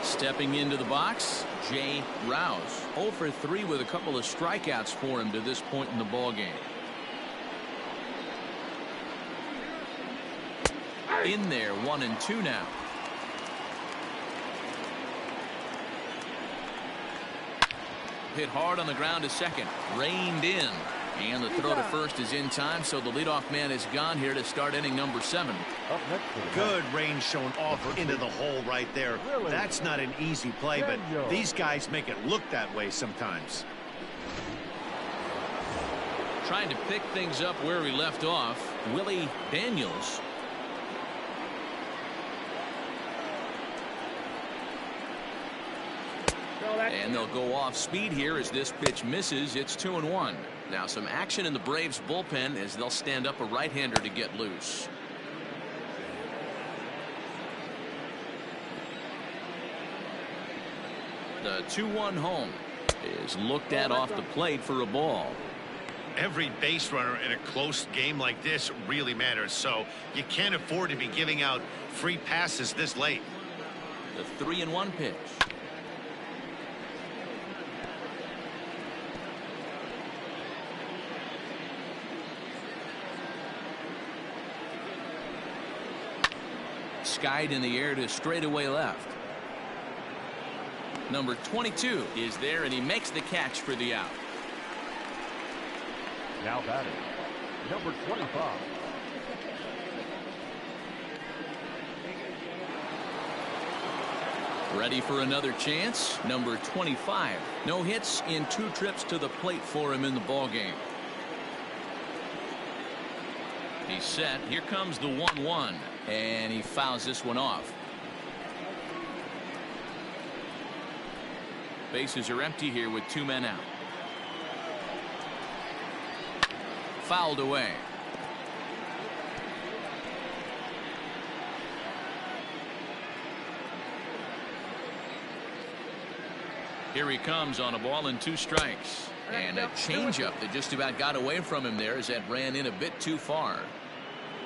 Stepping into the box, Jay Rouse. 0 for 3 with a couple of strikeouts for him to this point in the ballgame. In there, 1 and 2 now. Hit hard on the ground to second. Reined in. And the throw to first is in time, so the leadoff man is gone here to start inning number 7. Good range shown off into the hole right there. That's not an easy play, but these guys make it look that way sometimes. Trying to pick things up where we left off, Willie Daniels. And they'll go off speed here as this pitch misses. It's 2-1. Now some action in the Braves bullpen as they'll stand up a right-hander to get loose. The 2-1 home is looked at off the plate for a ball. Every base runner in a close game like this really matters, so you can't afford to be giving out free passes this late. The 3-1 pitch. Skied in the air to straightaway left. Number 22 is there, and he makes the catch for the out. Now batting, number 25. Ready for another chance. Number 25. No hits in 2 trips to the plate for him in the ballgame. He's set. Here comes the 1-1. And he fouls this one off. Bases are empty here with 2 men out. Fouled away. Here he comes on a ball and 2 strikes. And a changeup that just about got away from him there as that ran in a bit too far.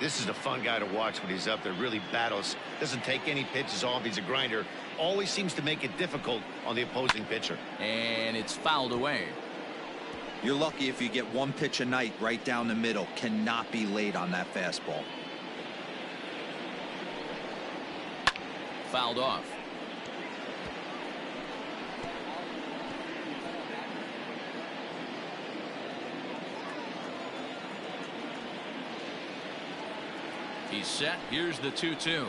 This is a fun guy to watch when he's up there. Really battles. Doesn't take any pitches off. He's a grinder. Always seems to make it difficult on the opposing pitcher. And it's fouled away. You're lucky if you get 1 pitch a night right down the middle. Cannot be late on that fastball. Fouled off. He's set. Here's the 2-2.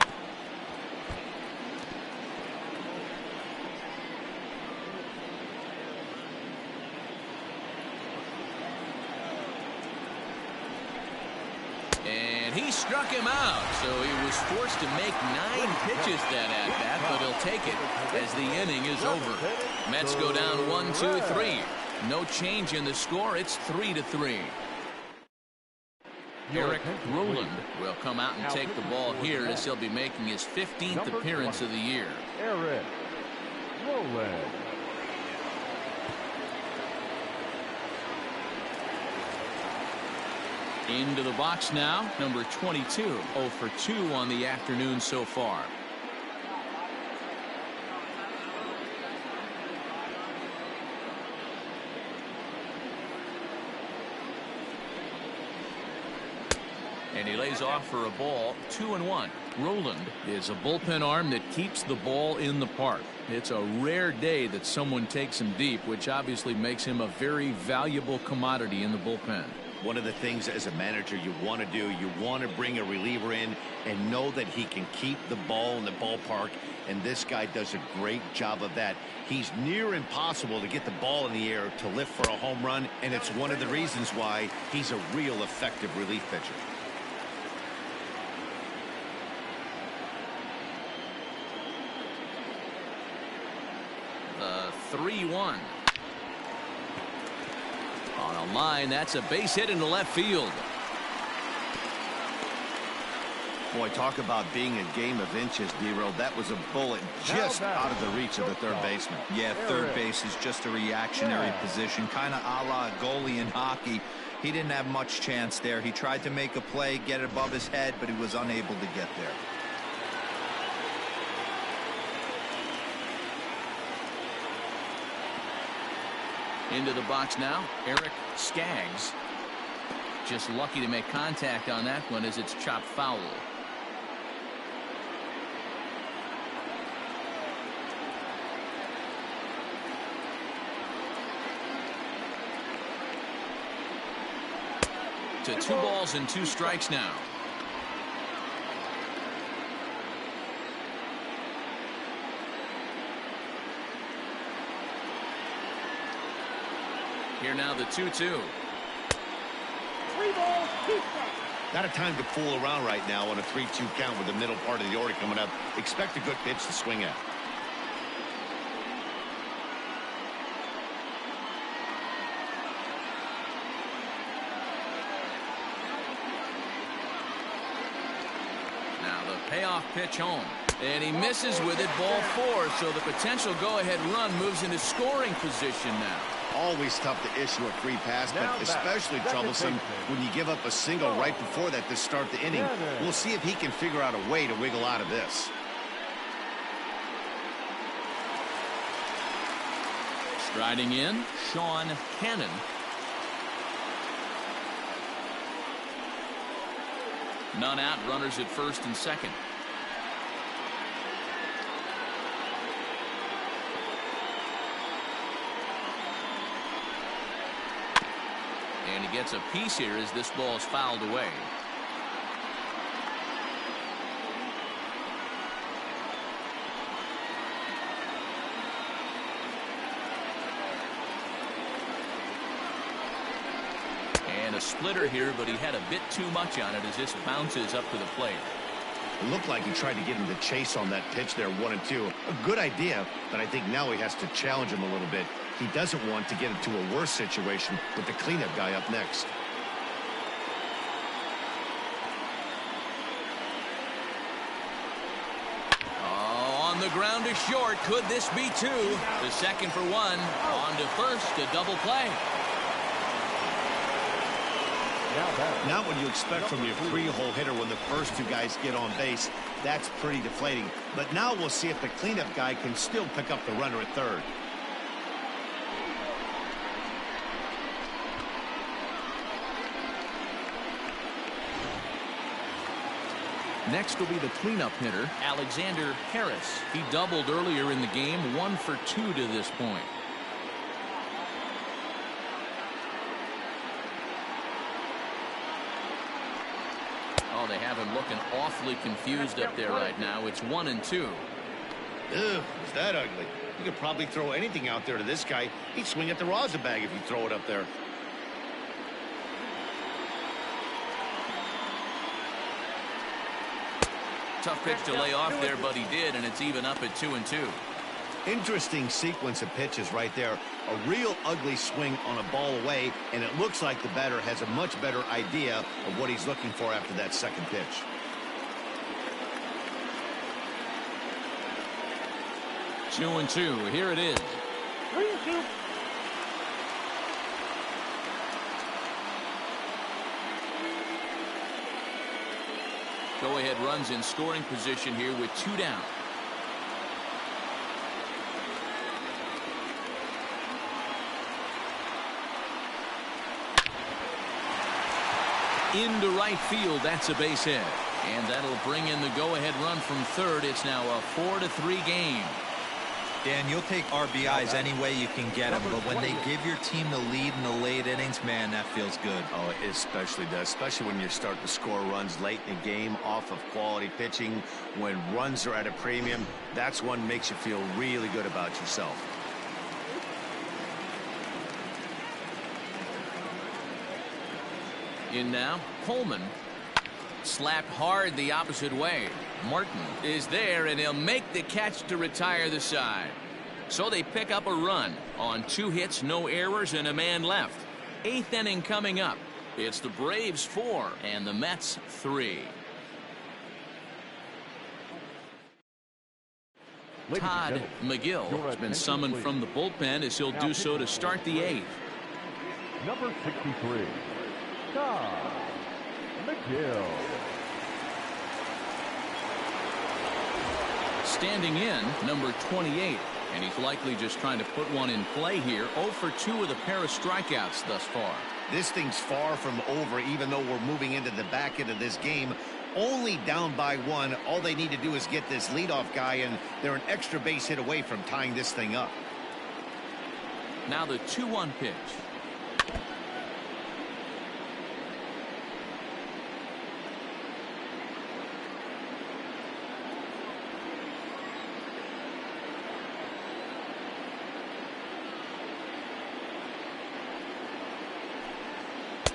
And he struck him out, so he was forced to make 9 pitches that at bat, but he'll take it as the inning is over. Mets go down 1-2-3. No change in the score. It's 3-3. Eric Rowland will come out and take the ball here as he'll be making his 15th appearance of the year. Eric Rowland. Into the box now, number 22, 0 for 2 on the afternoon so far. And he lays off for a ball, 2-1. Roland is a bullpen arm that keeps the ball in the park. It's a rare day that someone takes him deep, which obviously makes him a very valuable commodity in the bullpen. One of the things as a manager you want to do, you want to bring a reliever in and know that he can keep the ball in the ballpark, and this guy does a great job of that. He's near impossible to get the ball in the air to lift for a home run, and it's one of the reasons why he's a real effective relief pitcher. The 3-1. On a line, that's a base hit into left field. Boy, talk about being a game of inches, D-Roll. That was a bullet just out of the reach of the third baseman. Yeah, third base is just a reactionary position, kind of a la goalie in hockey. He didn't have much chance there. He tried to make a play, get it above his head, but he was unable to get there. Into the box now, Eric Skaggs. Just lucky to make contact on that one as it's chopped foul. To 2 balls and 2 strikes now. Here now the 2-2. 3 balls, 2 strikes. Not a time to fool around right now on a 3-2 count with the middle part of the order coming up. Expect a good pitch to swing at. Now the payoff pitch home. And he misses with it, ball 4. So the potential go-ahead run moves into scoring position now. Always tough to issue a free pass, but especially troublesome when you give up a single right before that to start the inning. We'll see if he can figure out a way to wiggle out of this. Striding in, Sean Cannon. None out, runners at first and second. And he gets a piece here as this ball is fouled away. And a splitter here, but he had a bit too much on it as this bounces up to the plate. It looked like he tried to get him to chase on that pitch there, 1-2. A good idea, but I think now he has to challenge him a little bit. He doesn't want to get into a worse situation with the cleanup guy up next. Oh, on the ground to short. Could this be 2? The second for 1. On to first, a double play. Not what you expect from your 3-hole hitter when the first 2 guys get on base. That's pretty deflating. But now we'll see if the cleanup guy can still pick up the runner at third. Next will be the cleanup hitter, Alexander Harris. He doubled earlier in the game, 1 for 2 to this point. Oh, they have him looking awfully confused up there right now. It's 1-2. Ugh, is that ugly? You could probably throw anything out there to this guy. He'd swing at the rosin bag if you throw it up there. Tough pitch to lay off there, but he did, and it's even up at 2-2. Interesting sequence of pitches right there. A real ugly swing on a ball away, and it looks like the batter has a much better idea of what he's looking for after that second pitch. Two and two. Here it is. 3-2. Go-ahead runs in scoring position here with 2 down. Into right field. That's a base hit. And that'll bring in the go-ahead run from third. It's now a 4-3 game. Dan, you'll take RBIs any way you can get them, but when they give your team the lead in the late innings, man, that feels good. Oh, it especially does, especially when you're starting to score runs late in the game off of quality pitching. When runs are at a premium, that's one makes you feel really good about yourself. In now, Coleman. Slapped hard the opposite way. Martin is there, and he'll make the catch to retire the side. So they pick up a run on 2 hits, no errors, and a man left. 8th inning coming up. It's the Braves 4 and the Mets 3. Todd McGill has been summoned from the bullpen as he'll do so to start the 8th. Number 63, Todd McGill. Standing in, number 28, and he's likely just trying to put one in play here. 0 for 2 with a pair of strikeouts thus far. This thing's far from over, even though we're moving into the back end of this game. Only down by 1. All they need to do is get this leadoff guy, and they're an extra base hit away from tying this thing up. Now the 2-1 pitch.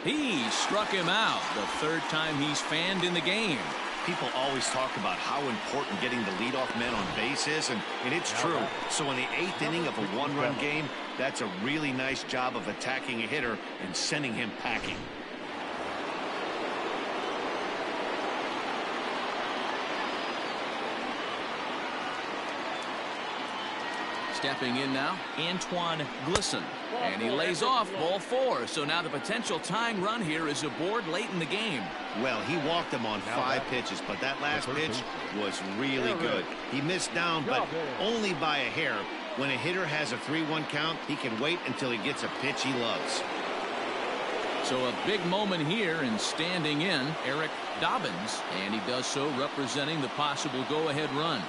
He struck him out, the 3rd time he's fanned in the game. People always talk about how important getting the leadoff man on base is, and it's true. So in the 8th inning of a 1-run game, that's a really nice job of attacking a hitter and sending him packing. Stepping in now, Antoine Glisson. And he lays off ball 4. So now the potential tying run here is aboard late in the game. Well, he walked him on 5 pitches, but that last pitch was really good. He missed down, but only by a hair. When a hitter has a 3-1 count, he can wait until he gets a pitch he loves. So a big moment here, and standing in, Eric Dobbins. And he does so representing the possible go-ahead run.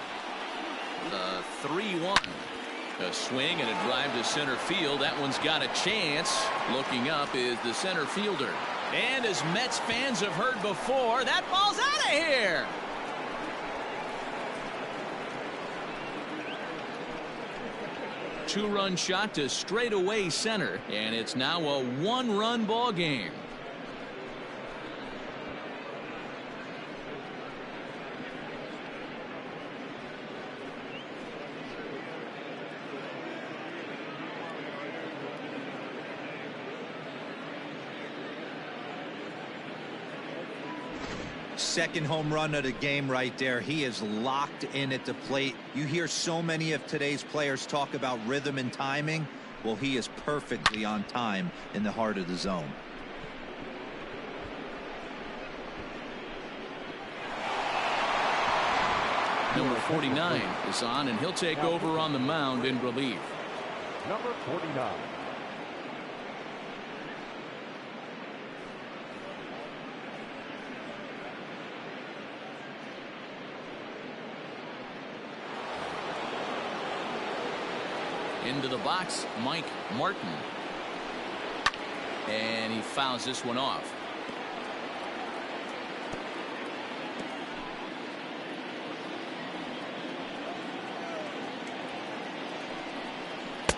The 3-1. A swing and a drive to center field. That one's got a chance. Looking up is the center fielder. And as Mets fans have heard before, that ball's out of here. Two-run shot to straightaway center, and it's now a 1-run ball game. Second home run of the game right there. He is locked in at the plate. You hear so many of today's players talk about rhythm and timing. Well, he is perfectly on time in the heart of the zone. Number 49 is on, and he'll take over on the mound in relief. Number 49. Into the box, Mike Martin. And he fouls this one off.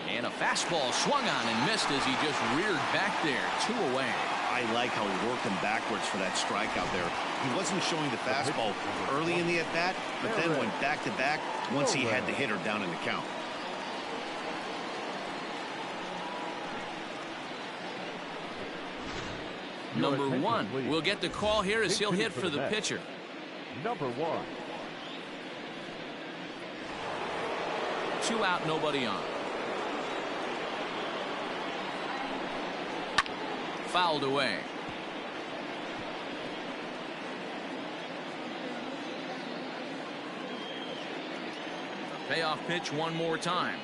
And a fastball swung on and missed as he just reared back there. 2 away. I like how he worked him backwards for that strikeout there. He wasn't showing the fastball early in the at-bat, but then went back-to-back once he had the hitter down in the count. Number 1 will get the call here as he'll hit for the pitcher. Number 1. 2 out, nobody on. Fouled away. Payoff pitch one more time.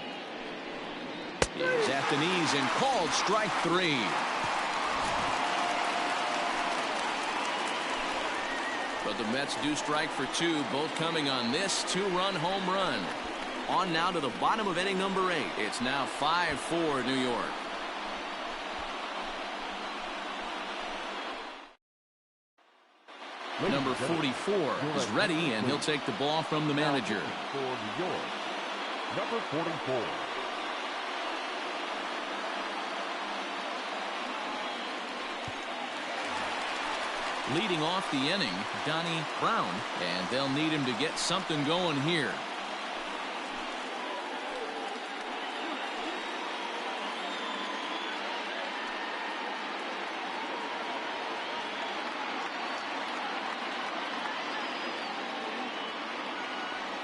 He's at the knees and called strike 3. But the Mets do strike for 2, both coming on this 2-run home run. On now to the bottom of inning number 8. It's now 5-4 New York. Number 44 is ready, and he'll take the ball from the manager. For New York, number 44. Leading off the inning, Donnie Brown, and they'll need him to get something going here.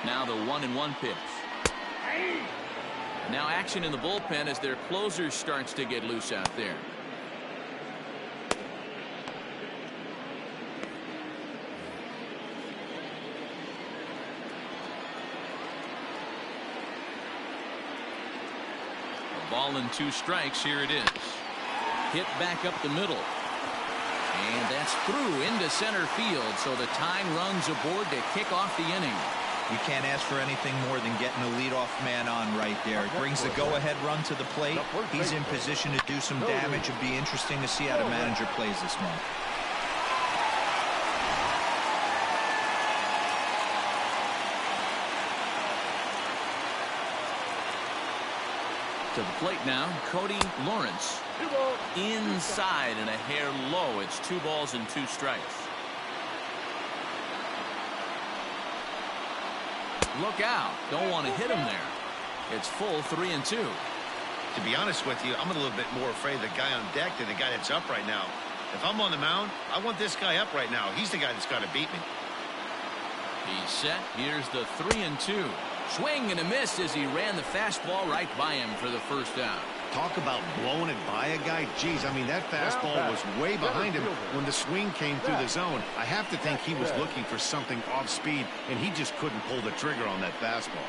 Now the 1-1 pitch. Now action in the bullpen as their closer starts to get loose out there. A ball and 2 strikes. Here it is. Hit back up the middle. And that's through into center field, so the tying run's aboard to kick off the inning. You can't ask for anything more than getting a leadoff man on right there. It brings the go-ahead run to the plate. He's in position to do some damage. It'd be interesting to see how the manager plays this one. To the plate now, Cody Lawrence. Inside and a hair low. It's 2 balls and 2 strikes. Look out. Don't want to hit him there. It's full 3-2. To be honest with you, I'm a little bit more afraid of the guy on deck than the guy that's up right now. If I'm on the mound, I want this guy up right now. He's the guy that's got to beat me. He's set. Here's the 3-2. Swing and a miss as he ran the fastball right by him for the first out. Talk about blowing it by a guy. Geez, I mean, that fastball was way behind him when the swing came through the zone. I have to think he was looking for something off speed, and he just couldn't pull the trigger on that fastball.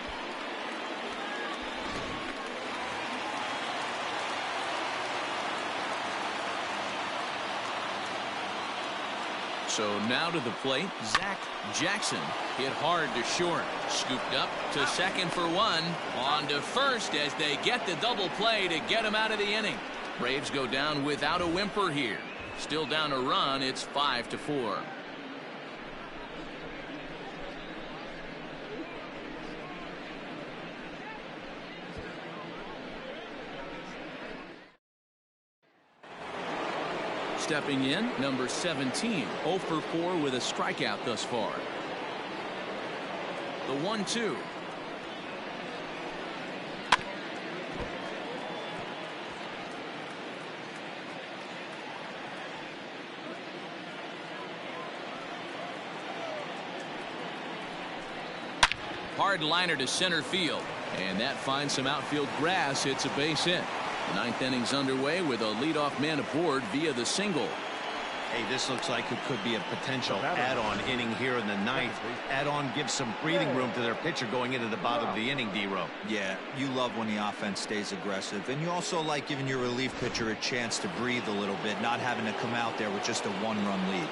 So now to the plate, Zach Jackson. Hit hard to short. Scooped up to second for 1. On to first as they get the double play to get him out of the inning. Braves go down without a whimper here. Still down a run. It's 5-4. Stepping in, number 17, 0 for 4 with a strikeout thus far. The 1-2. Hard liner to center field, and that finds some outfield grass. It's a base hit. The 9th inning's underway with a leadoff man aboard via the single. Hey, this looks like it could be a potential add-on inning here in the 9th. Add-on gives some breathing room to their pitcher going into the bottom of the inning, D-Row. Yeah, you love when the offense stays aggressive, and you also like giving your relief pitcher a chance to breathe a little bit, not having to come out there with just a 1-run lead.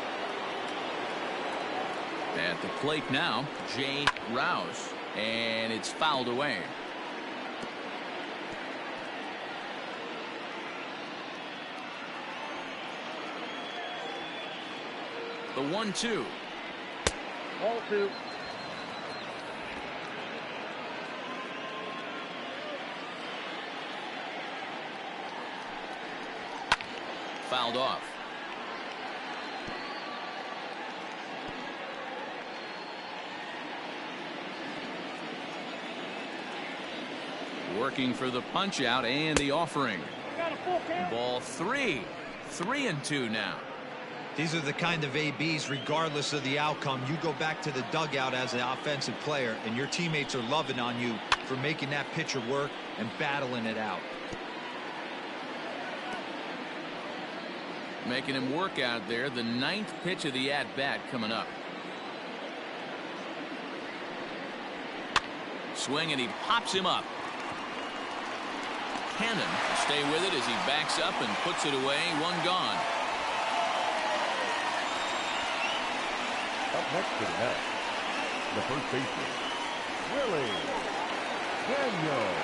At the plate now, Jay Rouse, and it's fouled away. The 1-2. Ball 2. Fouled off. Working for the punch out and the offering. Ball 3. 3-2 now. These are the kind of ABs, regardless of the outcome. You go back to the dugout as an offensive player, and your teammates are loving on you for making that pitcher work and battling it out. Making him work out there. The 9th pitch of the at-bat coming up. Swing, and he pops him up. Cannon will stay with it as he backs up and puts it away. One gone. Up next to the net, the first baseman, Willie Daniels.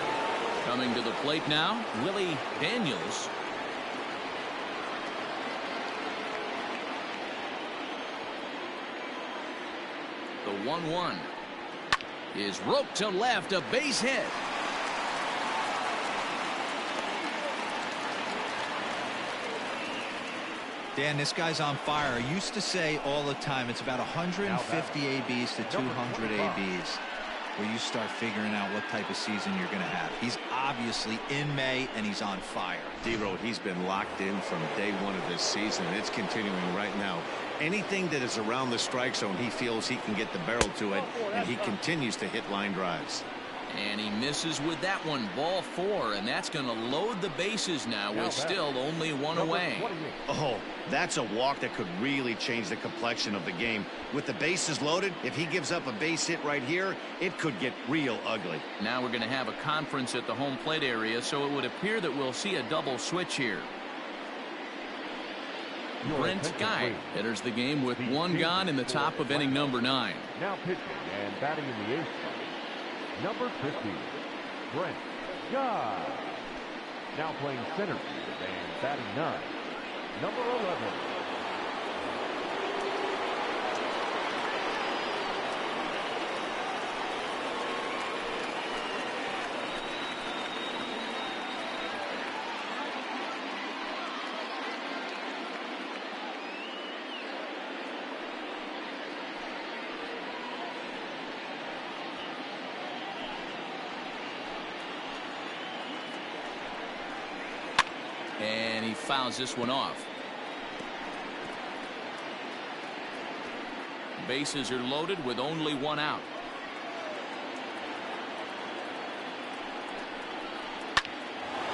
Coming to the plate now, Willie Daniels. The 1-1 is roped to left, a base hit. Dan, this guy's on fire. I used to say all the time it's about 150 ABs to 200 ABs where you start figuring out what type of season you're going to have. He's obviously in May and he's on fire. D-Road, he's been locked in from day one of this season, and it's continuing right now. Anything that is around the strike zone, he feels he can get the barrel to it, and he continues to hit line drives. And he misses with that one. Ball 4, and that's going to load the bases now with still only one away. Oh, that's a walk that could really change the complexion of the game. With the bases loaded, if he gives up a base hit right here, it could get real ugly. Now we're going to have a conference at the home plate area, so it would appear that we'll see a double switch here. Brent Guy enters the game with one gone in the top of inning number 9. Now pitching and batting in the 8th spot, number 50, Brent Guy. Now playing center field and batting 9, number 11. And he fouls this one off. Bases are loaded with only one out.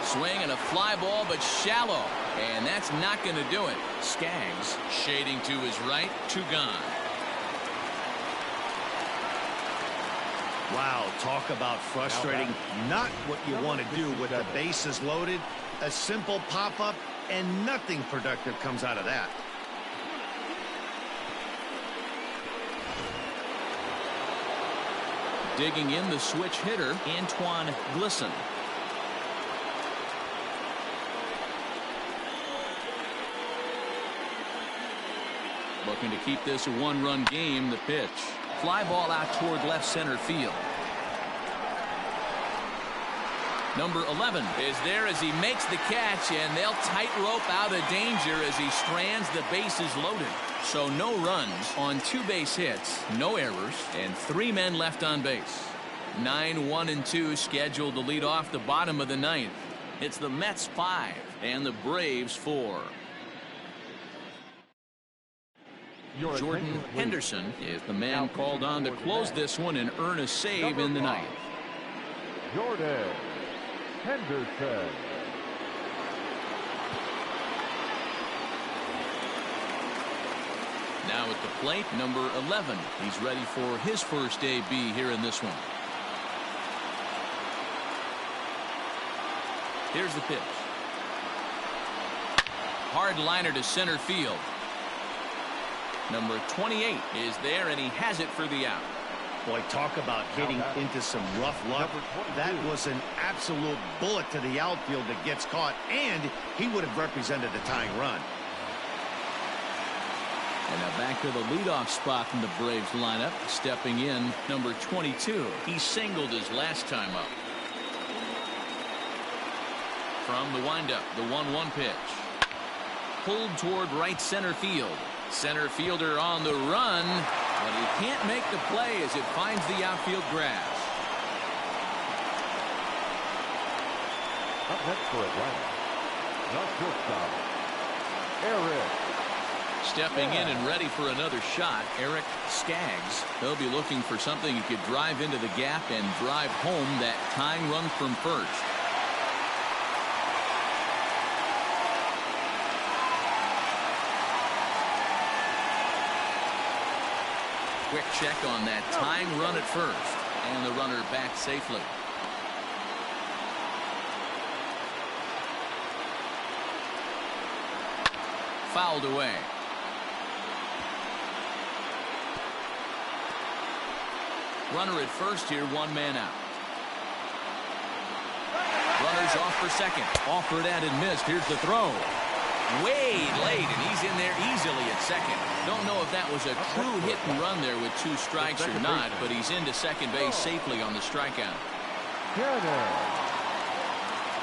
Swing and a fly ball, but shallow. And that's not going to do it. Skaggs shading to his right, 2 gone. Wow, talk about frustrating. Not what you want to do with the bases loaded. A simple pop-up, and nothing productive comes out of that. Digging in the switch hitter, Antoine Glisson. Looking to keep this a 1-run game. The pitch. Fly ball out toward left center field. Number 11 is there as he makes the catch, and they'll tightrope out of danger as he strands the bases loaded. So no runs on 2 base hits, no errors, and 3 men left on base. 9, 1, and 2 scheduled to lead off the bottom of the 9th. It's the Mets 5 and the Braves 4. Jordan Henderson is the man called on to close this one and earn a save in the 9th. Jordan Henderson. Now at the plate, number 11. He's ready for his first AB here in this one. Here's the pitch. Hard liner to center field. Number 28 is there, and he has it for the out. Boy, talk about hitting into some rough luck. That was an absolute bullet to the outfield that gets caught, and he would have represented the tying run. And now back to the leadoff spot in the Braves lineup. Stepping in, number 22. He singled his last time up. From the windup, the 1-1 pitch. Pulled toward right center field. Center fielder on the run, but he can't make the play as it finds the outfield grass. Up next for Atlanta, the shortstop, Eric. Stepping in and ready for another shot, Eric Skaggs. They'll be looking for something he could drive into the gap and drive home that tying run from first. Quick check on that tying run at first. And the runner back safely. Fouled away. Runner at first here, one man out. Runners off for second. Offered and missed. Here's the throw. Way late, and he's in there easily at second. Don't know if that was a true hit and run there with 2 strikes or not, but he's into second base safely on the strikeout.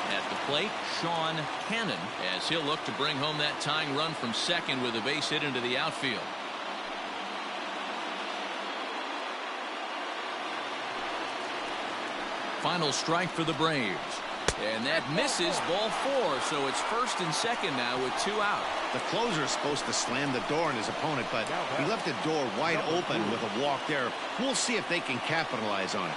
At the plate, Sean Cannon, as he'll look to bring home that tying run from second with a base hit into the outfield. Final strike for the Braves. And that misses, ball 4, so it's first and second now with 2 out. The closer is supposed to slam the door on his opponent, but he left the door wide open with a walk there. We'll see if they can capitalize on it.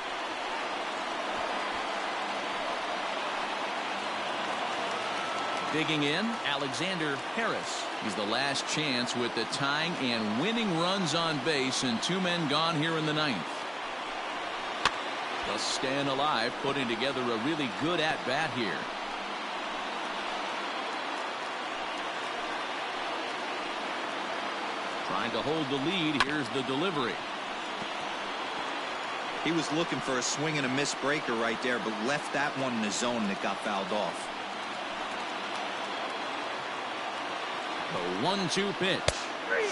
Digging in, Alexander Harris. He's the last chance with the tying and winning runs on base, and 2 men gone here in the 9th. Just staying alive, putting together a really good at-bat here. Trying to hold the lead. Here's the delivery. He was looking for a swing and a miss breaker right there, but left that one in the zone that got fouled off. The 1-2 pitch.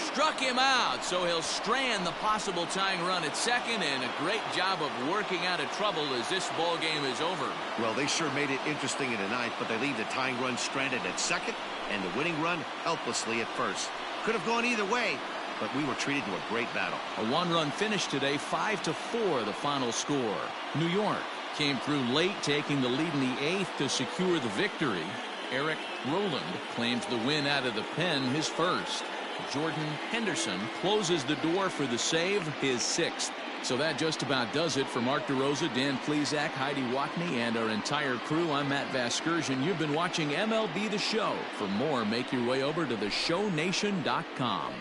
Struck him out, so he'll strand the possible tying run at second, and a great job of working out of trouble as this ball game is over. Well, they sure made it interesting in the 9th, but they leave the tying run stranded at second and the winning run helplessly at first. Could have gone either way, but we were treated to a great battle. A 1-run finish today, 5-4 the final score. New York came through late, taking the lead in the 8th to secure the victory. Eric Rowland claims the win out of the pen, his first. Jordan Henderson closes the door for the save, his 6th. So that just about does it for Mark DeRosa, Dan Plesac, Heidi Watney, and our entire crew. I'm Matt Vasgersian. You've been watching MLB The Show. For more, make your way over to theshownation.com.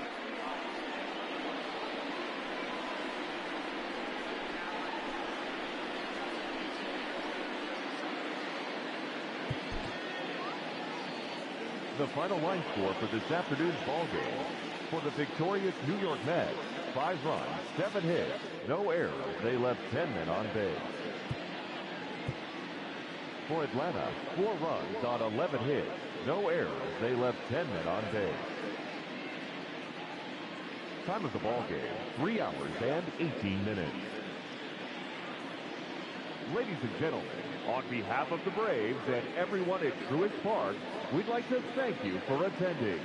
The final line score for this afternoon's ball game. For the victorious New York Mets, 5 runs, 7 hits, no errors. They left 10 men on base. For Atlanta, 4 runs on 11 hits, no errors. They left 10 men on base. Time of the ball game, 3 hours and 18 minutes. Ladies and gentlemen, on behalf of the Braves and everyone at Truist Park, we'd like to thank you for attending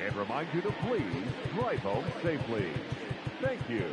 and remind you to please drive home safely. Thank you.